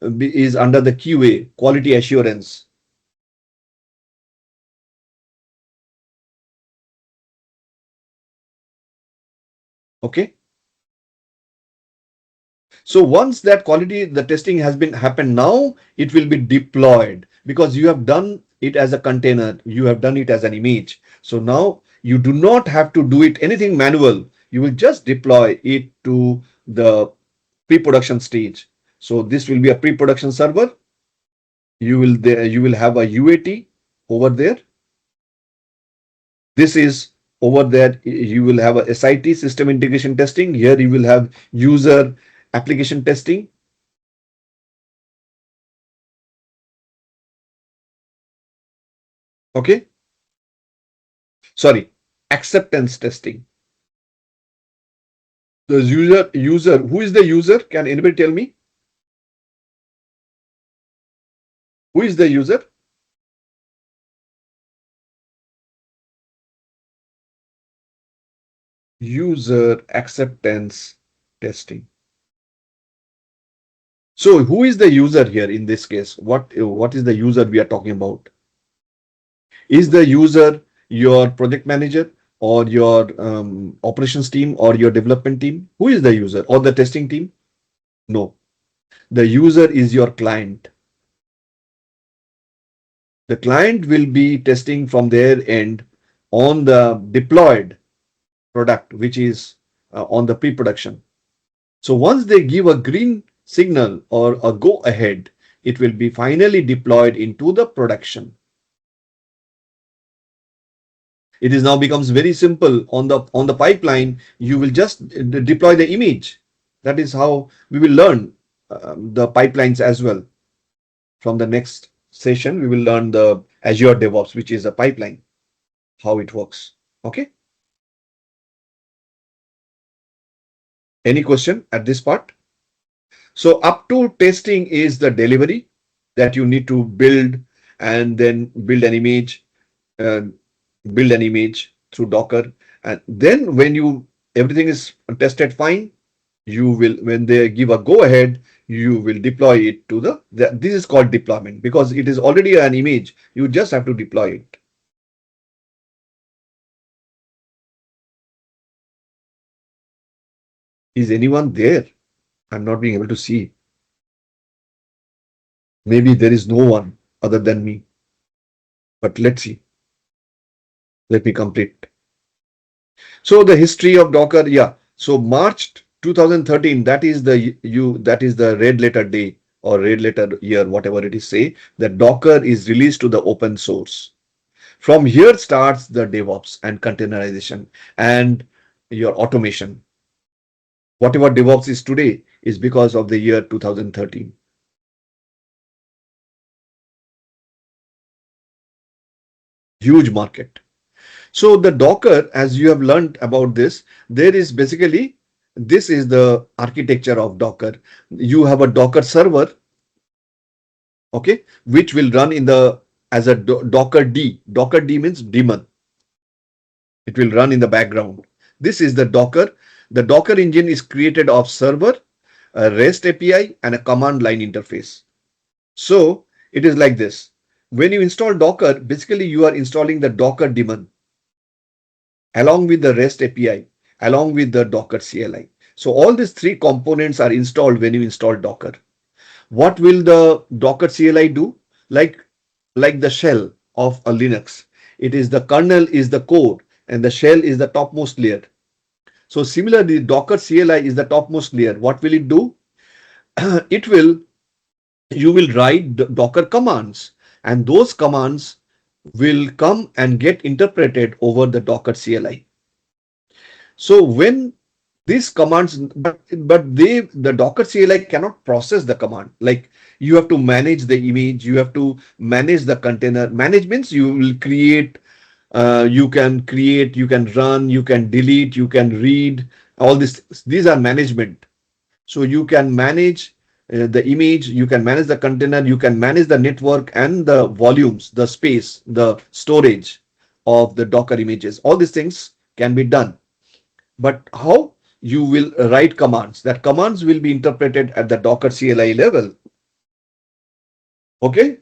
is under the QA, quality assurance. Okay. So once that the testing has been happened, now it will be deployed because you have done it as a container. You have done it as an image. So now you do not have to do it anything manual. You will just deploy it to the pre-production stage. So this will be a pre-production server. You will have a UAT over there. This is over there. You will have a SIT, system integration testing. Here you will have user application testing. Okay. Sorry, acceptance testing. The user, who is the user? Can anybody tell me? Who is the user? User acceptance testing. So who is the user here in this case? What is the user we are talking about? Is the user your project manager or your operations team or your development team? Who is the user or the testing team? No, the user is your client. The client will be testing from their end on the deployed product, which is on the pre-production. So once they give a green signal or a go ahead, it will be finally deployed into the production. It is now becomes very simple on the pipeline. You will just deploy the image. That is how we will learn the pipelines as well. From the next session, we will learn the Azure DevOps, which is a pipeline, how it works. Okay. Any question at this part? So up to testing is the delivery that you need to build and then uh, build an image through Docker. And then when everything is tested fine, you will, when they give a go ahead, you will deploy it to this is called deployment because it is already an image. You just have to deploy it. Is anyone there? I'm not being able to see. Maybe there is no one other than me. But let's see. Let me complete. So the history of Docker, yeah. So March 2013, that is the red letter day or red letter year, whatever it is say, that Docker is released to the open source. From here starts the DevOps and containerization and your automation. Whatever DevOps is today is because of the year 2013. Huge market. So the Docker, as you have learned about this, there is basically, this is the architecture of Docker. You have a Docker server, okay, which will run in the as a Docker D. Docker D means daemon. It will run in the background. This is the Docker. The Docker engine is created of server, a REST API, and a command line interface. So it is like this. When you install Docker, basically you are installing the Docker daemon along with the REST API, along with the Docker CLI. So all these three components are installed when you install Docker. What will the Docker CLI do? Like the shell of a Linux. It is the kernel is the core and the shell is the topmost layer. So similarly, Docker CLI is the topmost layer. What will it do? It will, you will write Docker commands and those commands will come and get interpreted over the Docker CLI. So when these commands, but the Docker CLI cannot process the command. Like you have to manage the image, you have to manage the container. Manage means you will create, you can create, you can run, you can delete, you can read. All this, these are management. So you can manage the image, you can manage the container, you can manage the network and the volumes, the space, the storage of the Docker images. All these things can be done. But how? You will write commands. That commands will be interpreted at the Docker CLI level. Okay?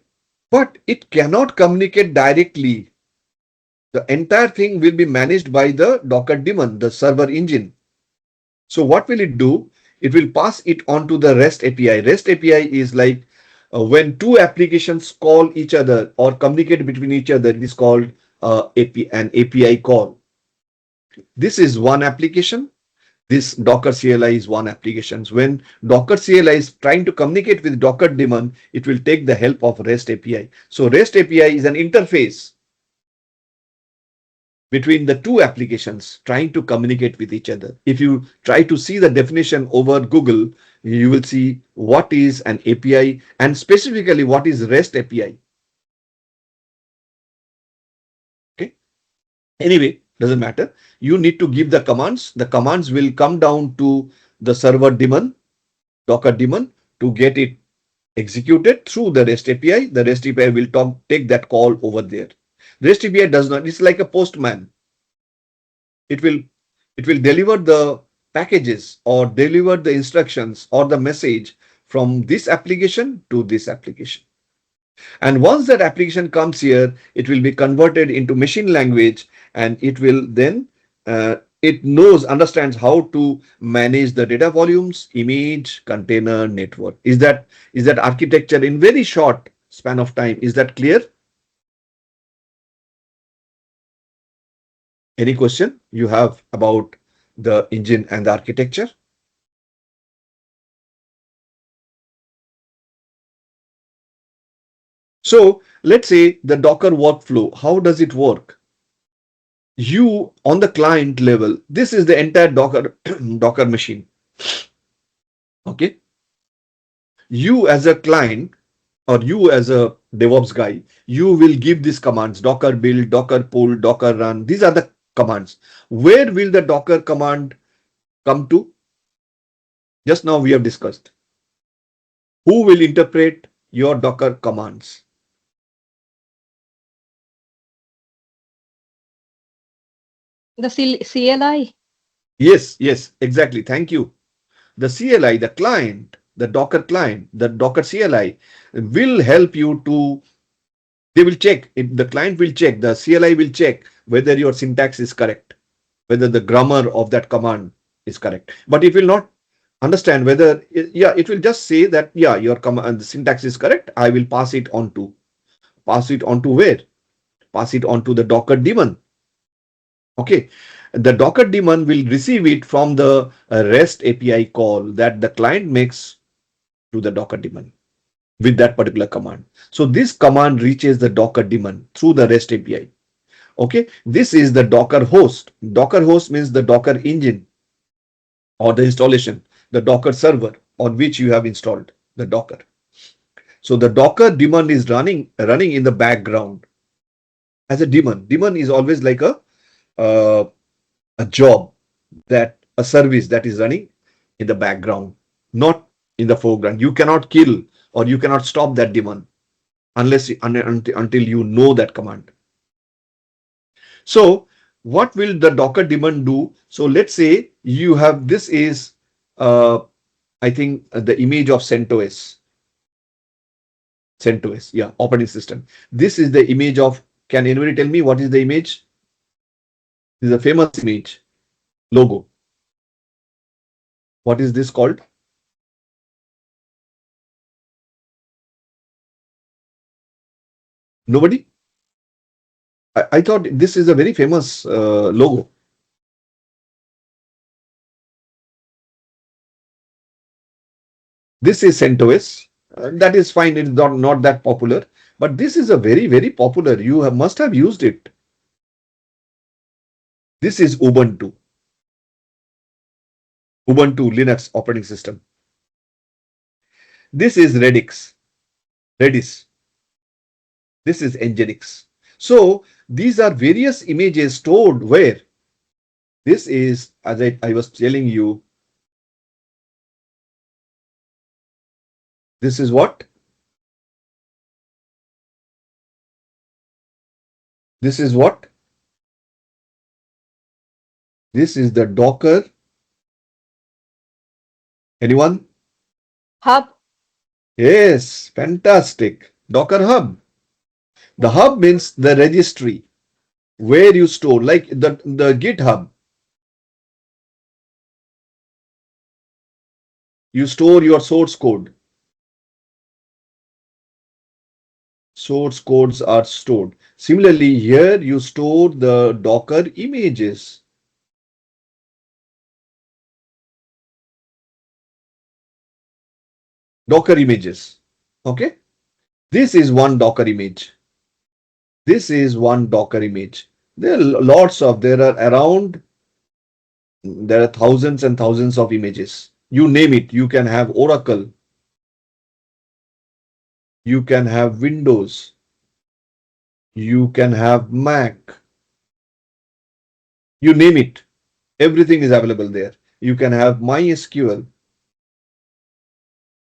But it cannot communicate directly. The entire thing will be managed by the Docker daemon, the server engine. So what will it do? It will pass it on to the REST API. REST API is like when two applications call each other or communicate between each other, it is called an API call. This is one application. This Docker CLI is one application. When Docker CLI is trying to communicate with Docker daemon, it will take the help of REST API. So REST API is an interface between the two applications trying to communicate with each other. If you try to see the definition over Google, you will see what is an API and specifically what is REST API. Okay. Anyway, doesn't matter. You need to give the commands. The commands will come down to the server daemon, Docker daemon, to get it executed through the REST API. The REST API will take that call over there. REST API does not, it's like a postman. It will It will deliver the packages or deliver the instructions or the message from this application to this application. And once that application comes here, it will be converted into machine language, and it will then it understands how to manage the data volumes, image, container, network. Is that architecture in very short span of time? Is that clear? Any question you have about the engine and the architecture? So let's say the Docker workflow. How does it work? You on the client level, this is the entire Docker Docker machine. Okay. You as a client or you as a DevOps guy, you will give these commands: Docker build, Docker pull, Docker run. These are the commands. Where will the Docker command come to? Just now we have discussed. Who will interpret your Docker commands? The CLI. Yes, yes, exactly. Thank you. The CLI, the client, the Docker CLI will help you to, they will check, the client will check, the CLI will check whether your syntax is correct, whether the grammar of that command is correct. But it will not understand whether, yeah, it will just say that, yeah, your command, the syntax is correct. I will pass it on to where? Pass it on to the Docker daemon. Okay. The Docker daemon will receive it from the REST API call that the client makes to the Docker daemon with that particular command. So this command reaches the Docker daemon through the REST API. Okay, this is the Docker host. Docker host means the Docker engine or the installation, the Docker server on which you have installed the Docker. So the Docker daemon is running in the background as a daemon. Daemon is always like uh, a job, that a service that is running in the background, not in the foreground. You cannot kill or you cannot stop that daemon until you know that command. So what will the Docker daemon do? So let's say you have, this is I think the image of CentOS, yeah, operating system. This is the image of, can anybody tell me what is the image? This is a famous image logo. What is this called? Nobody? I thought this is a very famous logo. This is CentOS. That is fine. It's not that popular, but this is a very, very popular. You must have used it. This is Ubuntu Linux operating system. This is Redis. This is Nginx. So these are various images stored where? This is, as I was telling you, this is what? This is what? This is the Docker. Anyone? Hub. Yes, fantastic. Docker Hub. The hub means the registry where you store, like the GitHub. You store your source code. Source codes are stored. Similarly, here you store the Docker images. Docker images. Okay. This is one Docker image. This is one Docker image. There are there are thousands and thousands of images. You name it. You can have Oracle. You can have Windows. You can have Mac. You name it. Everything is available there. You can have MySQL.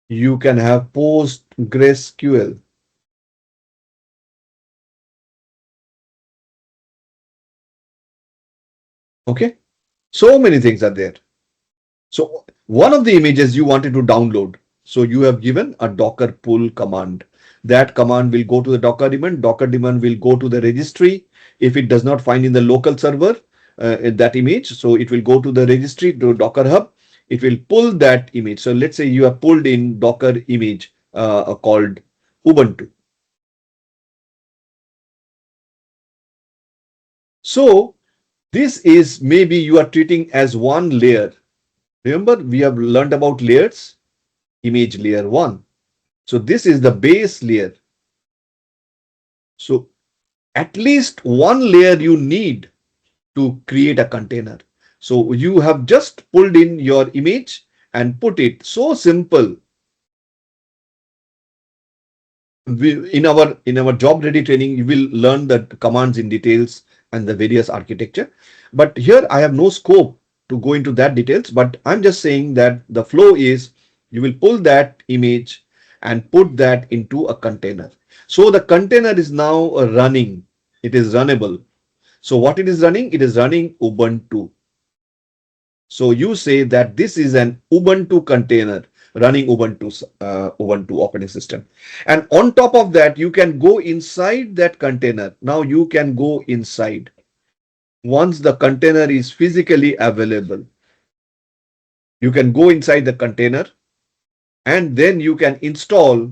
You can have PostgreSQL. Okay. So many things are there. So one of the images you wanted to download. So you have given a Docker pull command. That command will go to the Docker daemon. Docker daemon will go to the registry. If it does not find in the local server that image, so it will go to the registry to Docker Hub. It will pull that image. So let's say you have pulled in Docker image called Ubuntu. So this is maybe you are treating as one layer. Remember, we have learned about layers, image layer 1. So this is the base layer. So at least one layer you need to create a container. So you have just pulled in your image and put it. So simple. In our job ready training, you will learn the commands in details and the various architecture. But here I have no scope to go into that details, but I'm just saying that the flow is you will pull that image and put that into a container. So the container is now running. It is runnable. So what it is running? It is running Ubuntu. So you say that this is an Ubuntu container running Ubuntu operating system. And on top of that, you can go inside that container. Now you can go inside. Once the container is physically available, you can go inside the container and then you can install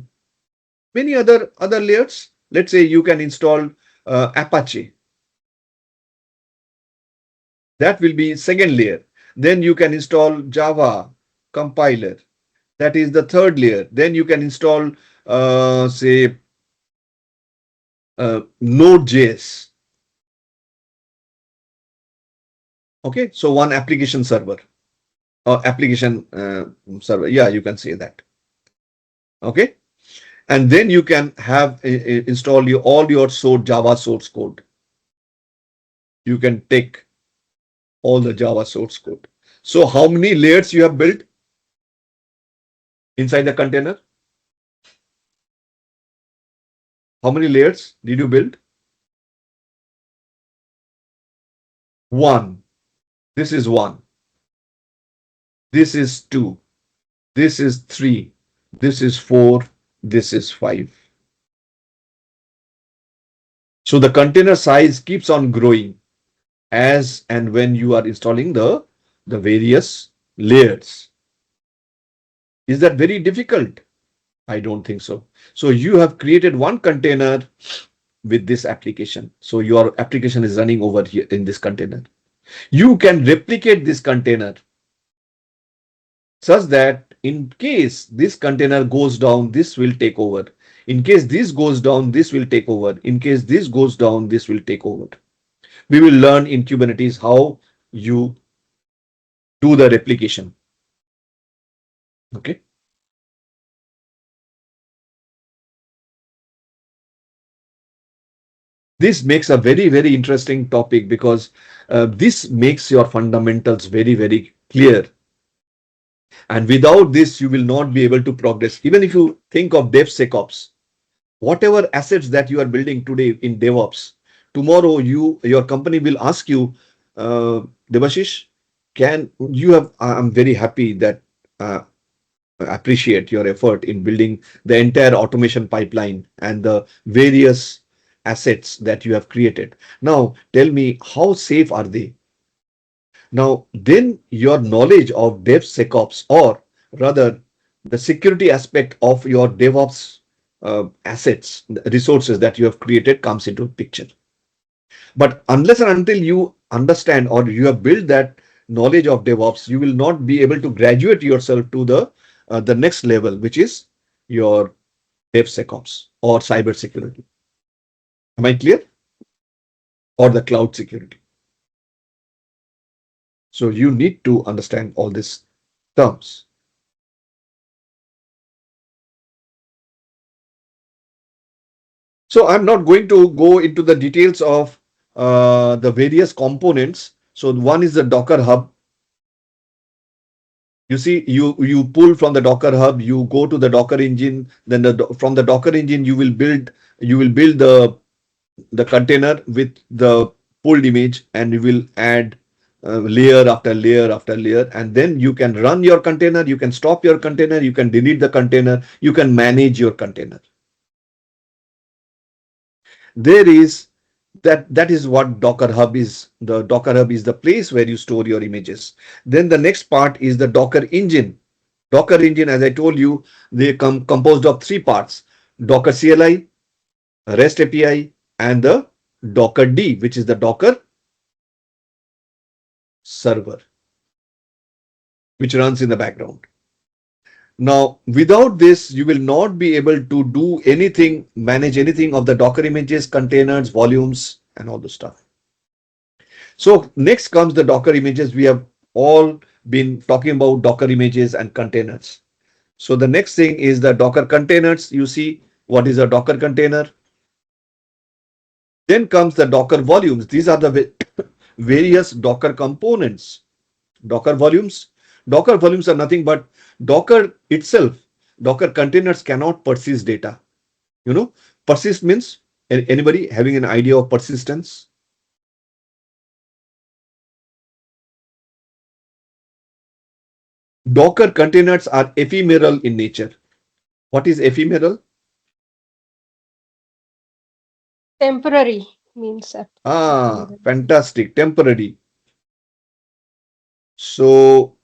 many other layers. Let's say you can install Apache. That will be second layer. Then you can install Java compiler. That is the third layer. Then you can install, say, Node.js. Okay, so one application server or application server. Yeah, you can say that. Okay, and then you can have install all your Java source code. You can take all the Java source code. So how many layers you have built inside the container? How many layers did you build? One. This is one. This is two. This is three. This is four. This is five. So the container size keeps on growing as and when you are installing the various layers. Is that very difficult? I don't think so. So you have created one container with this application. So your application is running over here in this container. You can replicate this container such that in case this container goes down, this will take over. In case this goes down, this will take over. In case this goes down, this will take over. We will learn in Kubernetes how you do the replication. Okay. This makes a very, very interesting topic because this makes your fundamentals very, very clear. And without this, you will not be able to progress. Even if you think of DevSecOps, whatever assets that you are building today in DevOps, tomorrow your company will ask you, Debashish, I'm very happy that appreciate your effort in building the entire automation pipeline and the various assets that you have created. Now, tell me, how safe are they? Now, then your knowledge of DevSecOps, or rather the security aspect of your DevOps assets, resources that you have created comes into picture. But unless and until you understand or you have built that knowledge of DevOps, you will not be able to graduate yourself to the next level, which is your DevSecOps or cybersecurity. Am I clear? Or the cloud security. So you need to understand all these terms. So I'm not going to go into the details of the various components. So one is the Docker Hub. You see, you pull from the Docker Hub, you go to the Docker engine, then from the Docker engine you will build the container with the pulled image, and you will add layer after layer after layer, and then you can run your container, you can stop your container, you can delete the container, you can manage your container. There is that is what Docker Hub is. The Docker Hub is the place where you store your images. Then the next part is the Docker engine. Docker engine, as I told you, they come composed of three parts: Docker CLI, REST API, and the Docker D, which is the Docker server, which runs in the background. Now, without this, you will not be able to do anything, manage anything of the Docker images, containers, volumes, and all the stuff. So next comes the Docker images. We have all been talking about Docker images and containers. So the next thing is the Docker containers. You see what is a Docker container. Then comes the Docker volumes. These are the various Docker components. Docker volumes. Docker volumes are nothing but Docker itself. Docker containers cannot persist data. You know, persist means anybody having an idea of persistence? Docker containers are ephemeral in nature. What is ephemeral? Temporary means that. Fantastic. Temporary. So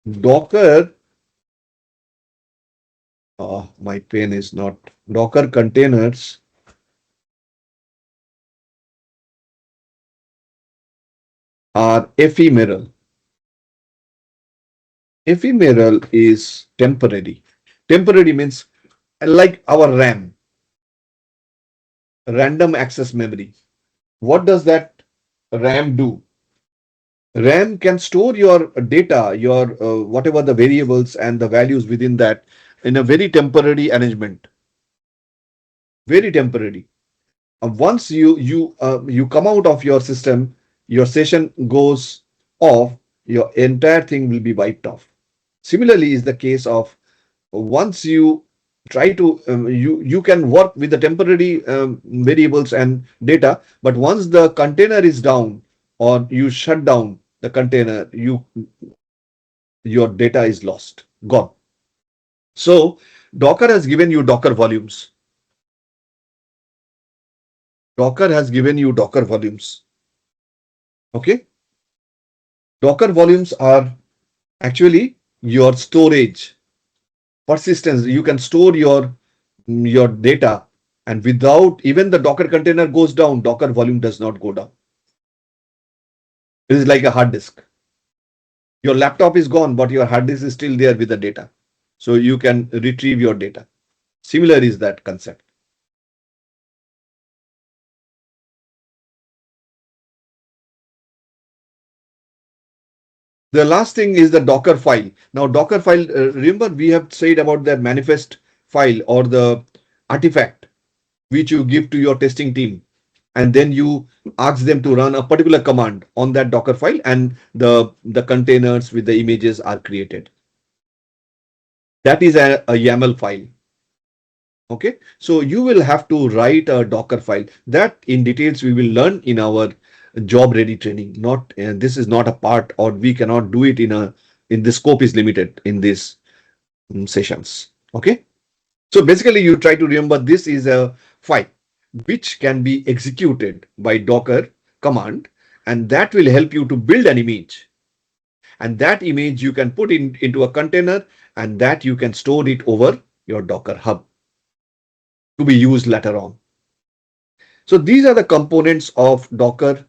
Docker, my pen is not. Docker containers are ephemeral. Ephemeral is temporary. Temporary means like our RAM, random access memory. What does that RAM do? RAM can store your data, your whatever the variables and the values within that in a very temporary arrangement. Very temporary. Once you come out of your system, your session goes off, your entire thing will be wiped off. Similarly, is the case of once you try to you can work with the temporary variables and data, but once the container is down or you shut down the container, your data is lost, gone. So Docker has given you Docker volumes. Docker has given you Docker volumes. Okay. Docker volumes are actually your storage, persistence. You can store your data, and without even the Docker container goes down, Docker volume does not go down. It is like a hard disk. Your laptop is gone, but your hard disk is still there with the data. So you can retrieve your data. Similar is that concept. The last thing is the Docker file. Now, Docker file, remember we have said about the manifest file or the artifact which you give to your testing team, and then you ask them to run a particular command on that Docker file, and the containers with the images are created. That is a YAML file. Okay, so you will have to write a Docker file. That in details we will learn in our job ready training. Not this is not a part, or we cannot do it in the scope is limited in these sessions. Okay, so basically you try to remember this is a file which can be executed by Docker command, and that will help you to build an image, and that image you can put into a container, and that you can store it over your Docker hub to be used later on. So these are the components of Docker,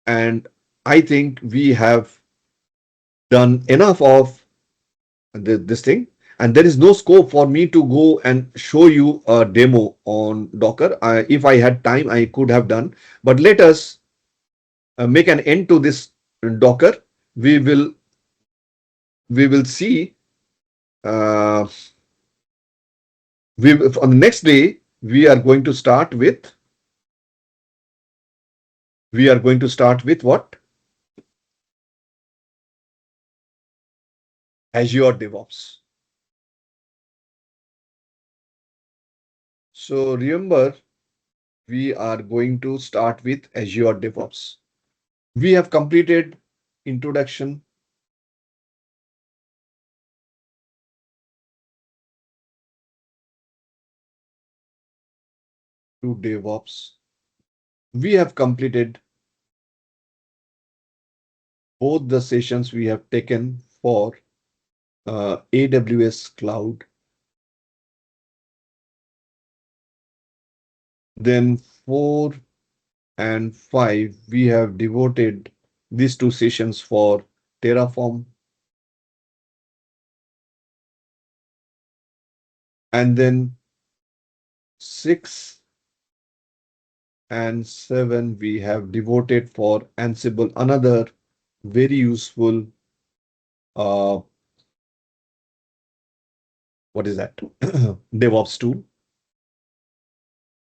and I think we have done enough of this thing, and there is no scope for me to go and show you a demo on Docker. If I had time, I could have done, but let us make an end to this Docker. We will see uh, on the next day we are going to start with what? Azure DevOps. So remember, we are going to start with Azure DevOps. We have completed Introduction to DevOps. We have completed both the sessions we have taken for AWS Cloud. Then 4 and 5, we have devoted these two sessions for Terraform. And then 6 and 7, we have devoted for Ansible, another very useful, what is that? DevOps tool.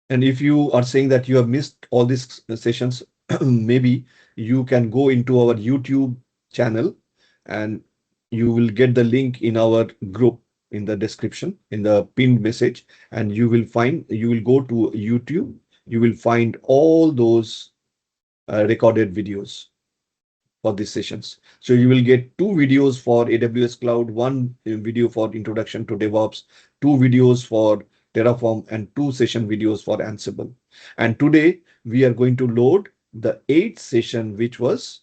And if you are saying that you have missed all these sessions, maybe you can go into our YouTube channel and you will get the link in our group in the description, in the pinned message, and you will go to YouTube, you will find all those recorded videos for these sessions. So you will get 2 videos for AWS Cloud, 1 video for Introduction to DevOps, 2 videos for Terraform, and 2 session videos for Ansible. And today we are going to load the 8th session, which was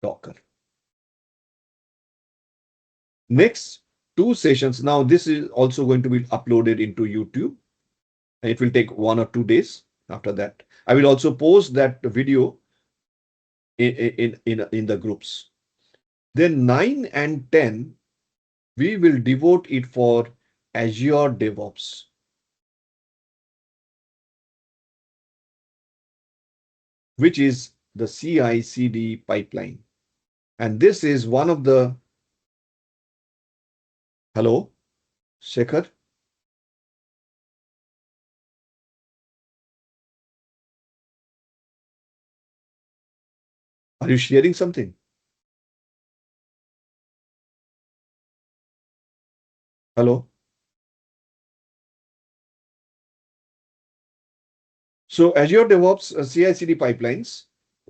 Docker. Next 2 sessions. Now this is also going to be uploaded into YouTube. It will take 1 or 2 days. After that, I will also post that video in the groups. Then 9 and 10, we will devote it for Azure DevOps. Which is the CI/CD pipeline. And this is one of the, hello, Shekhar? Are you sharing something? Hello? So Azure DevOps CI/CD pipelines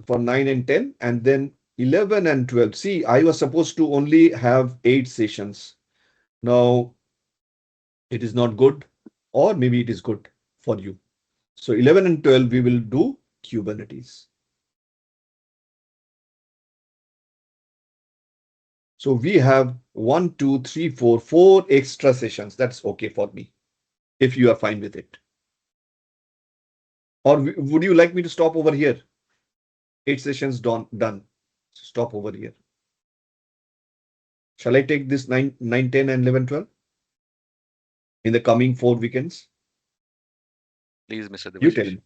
for 9 and 10, and then 11 and 12. See, I was supposed to only have 8 sessions. Now, it is not good, or maybe it is good for you. So 11 and 12, we will do Kubernetes. So we have 1, 2, 3, 4 extra sessions. That's okay for me, if you are fine with it. Or would you like me to stop over here? 8 sessions done. Stop over here. Shall I take this 9, 10, and 11, 12 in the coming 4 weekends? Please, Mr. You tell Debasis. me.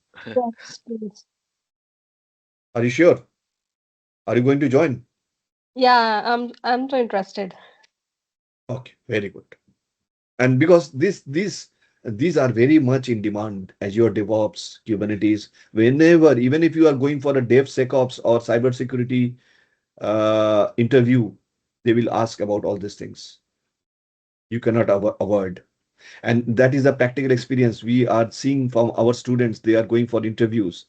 Yes, please. Are you sure? Are you going to join? Yeah, I'm so interested. Okay, very good. And because these are very much in demand, Azure DevOps, Kubernetes, whenever, even if you are going for a DevSecOps or cybersecurity interview, they will ask about all these things. You cannot avoid. And that is a practical experience we are seeing from our students. They are going for interviews.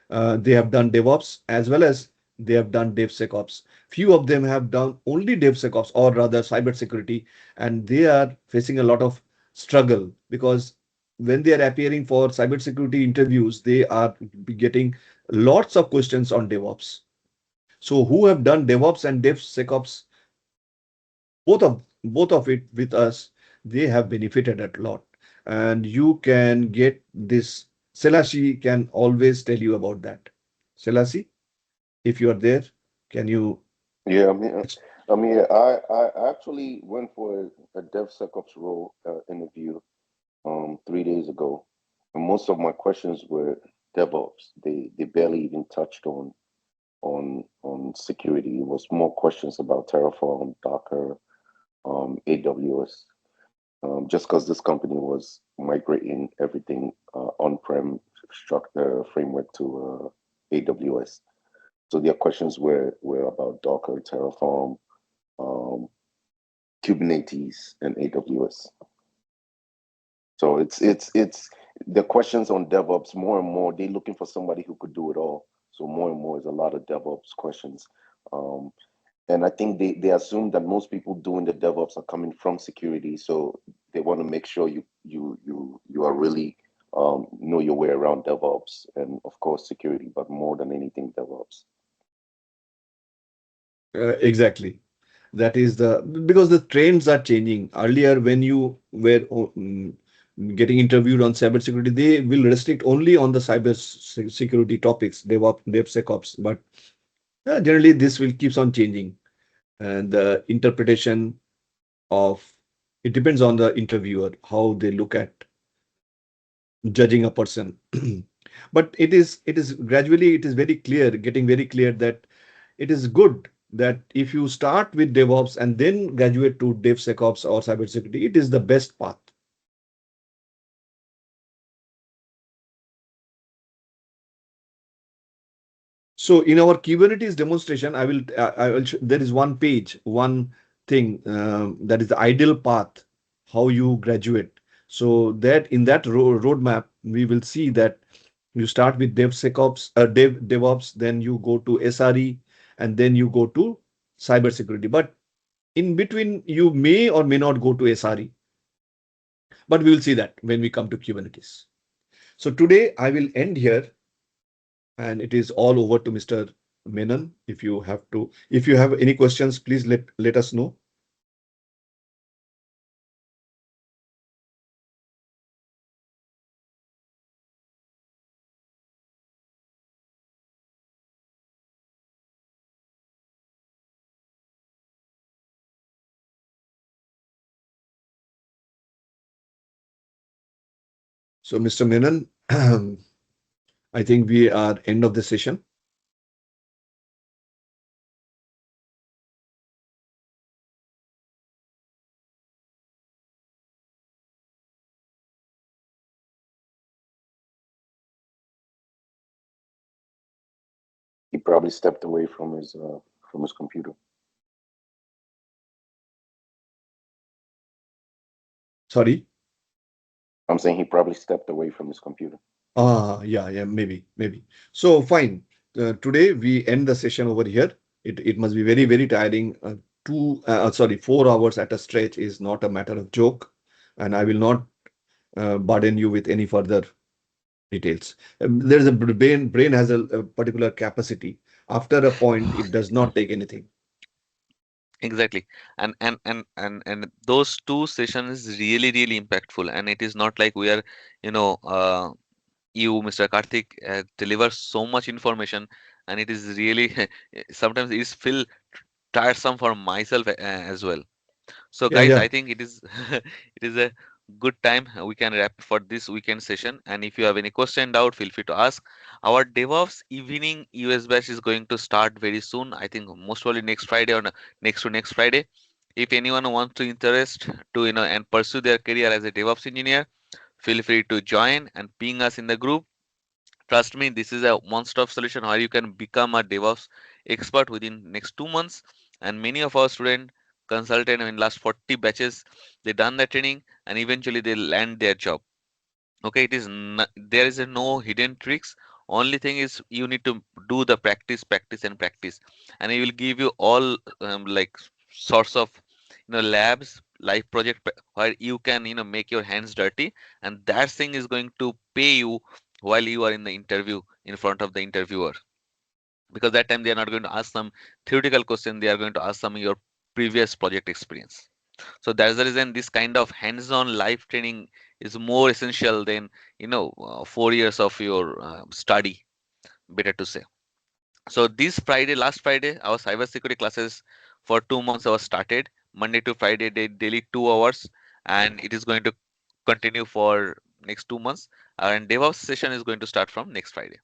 They have done DevOps as well as they have done DevSecOps. Few of them have done only DevSecOps, or rather cybersecurity, and they are facing a lot of struggle because when they are appearing for cybersecurity interviews, they are getting lots of questions on DevOps. So who have done DevOps and DevSecOps, both of it with us, they have benefited a lot. And you can get this. Selassie can always tell you about that. Selassie, if you are there, can you? Yeah, I actually went for a DevSecOps role interview 3 days ago, and most of my questions were DevOps. They barely even touched on security. It was more questions about Terraform, Docker, AWS. Just because this company was migrating everything on-prem structure framework to AWS. So their questions were about Docker, Terraform, um, Kubernetes, and AWS. So it's the questions on DevOps more and more. They're looking for somebody who could do it all. So more and more is a lot of DevOps questions. Um, and I think they assume that most people doing the DevOps are coming from security, so they want to make sure you are really know your way around DevOps and of course security, but more than anything DevOps. Exactly. That is the because the trends are changing. Earlier, when you were getting interviewed on cybersecurity, they will restrict only on the security topics, DevOps, DevSecOps. But generally, this will keeps on changing, and the interpretation of it depends on the interviewer how they look at judging a person. But it is gradually it is very clear, getting very clear that it is good that if you start with DevOps and then graduate to DevSecOps or cybersecurity, it is the best path. So in our Kubernetes demonstration, there is one page, one thing that is the ideal path, how you graduate. So that in that roadmap, we will see that you start with DevSecOps, DevOps, then you go to SRE, and then you go to cybersecurity. But in between, you may or may not go to SRE, but we will see that when we come to Kubernetes. So today I will end here, and it is all over to Mr. Menon. If you have any questions, please let us know. So, Mr. Menon, I think we are end of the session. He probably stepped away from his computer. Sorry. I'm saying he probably stepped away from his computer. Yeah, maybe. So fine. Today we end the session over here. It must be very, very tiring. 4 hours at a stretch is not a matter of joke, and I will not burden you with any further details. There's a brain has a particular capacity. After a point, it does not take anything. Exactly. And those two sessions is really, really impactful. And it is not like we are, you know, you, Mr. Karthik, deliver so much information, and it is really sometimes it is feel tiresome for myself as well. So Yeah, guys, yeah. I think it is it is a good time we can wrap for this weekend session. And if you have any question, doubt, feel free to ask. Our DevOps evening US bash is going to start very soon. I think most probably next Friday or next to next Friday. If anyone wants to interest to and pursue their career as a DevOps engineer, feel free to join and ping us in the group. Trust me, this is a one-stop solution where you can become a DevOps expert within next 2 months. And many of our students consulted in last 40 batches, they done the training and eventually they land their job. Okay, there is no hidden tricks. Only thing is you need to do the practice, practice, and practice, and it will give you all like sorts of labs, live project where you can make your hands dirty, and that thing is going to pay you while you are in the interview in front of the interviewer, because that time they are not going to ask some theoretical question, they are going to ask some of your previous project experience. So that's the reason this kind of hands-on life training is more essential than 4 years of your study, better to say. So this Friday, last Friday, our cybersecurity classes for 2 months was started. Monday to Friday, daily 2 hours, and it is going to continue for next 2 months. And DevOps session is going to start from next Friday.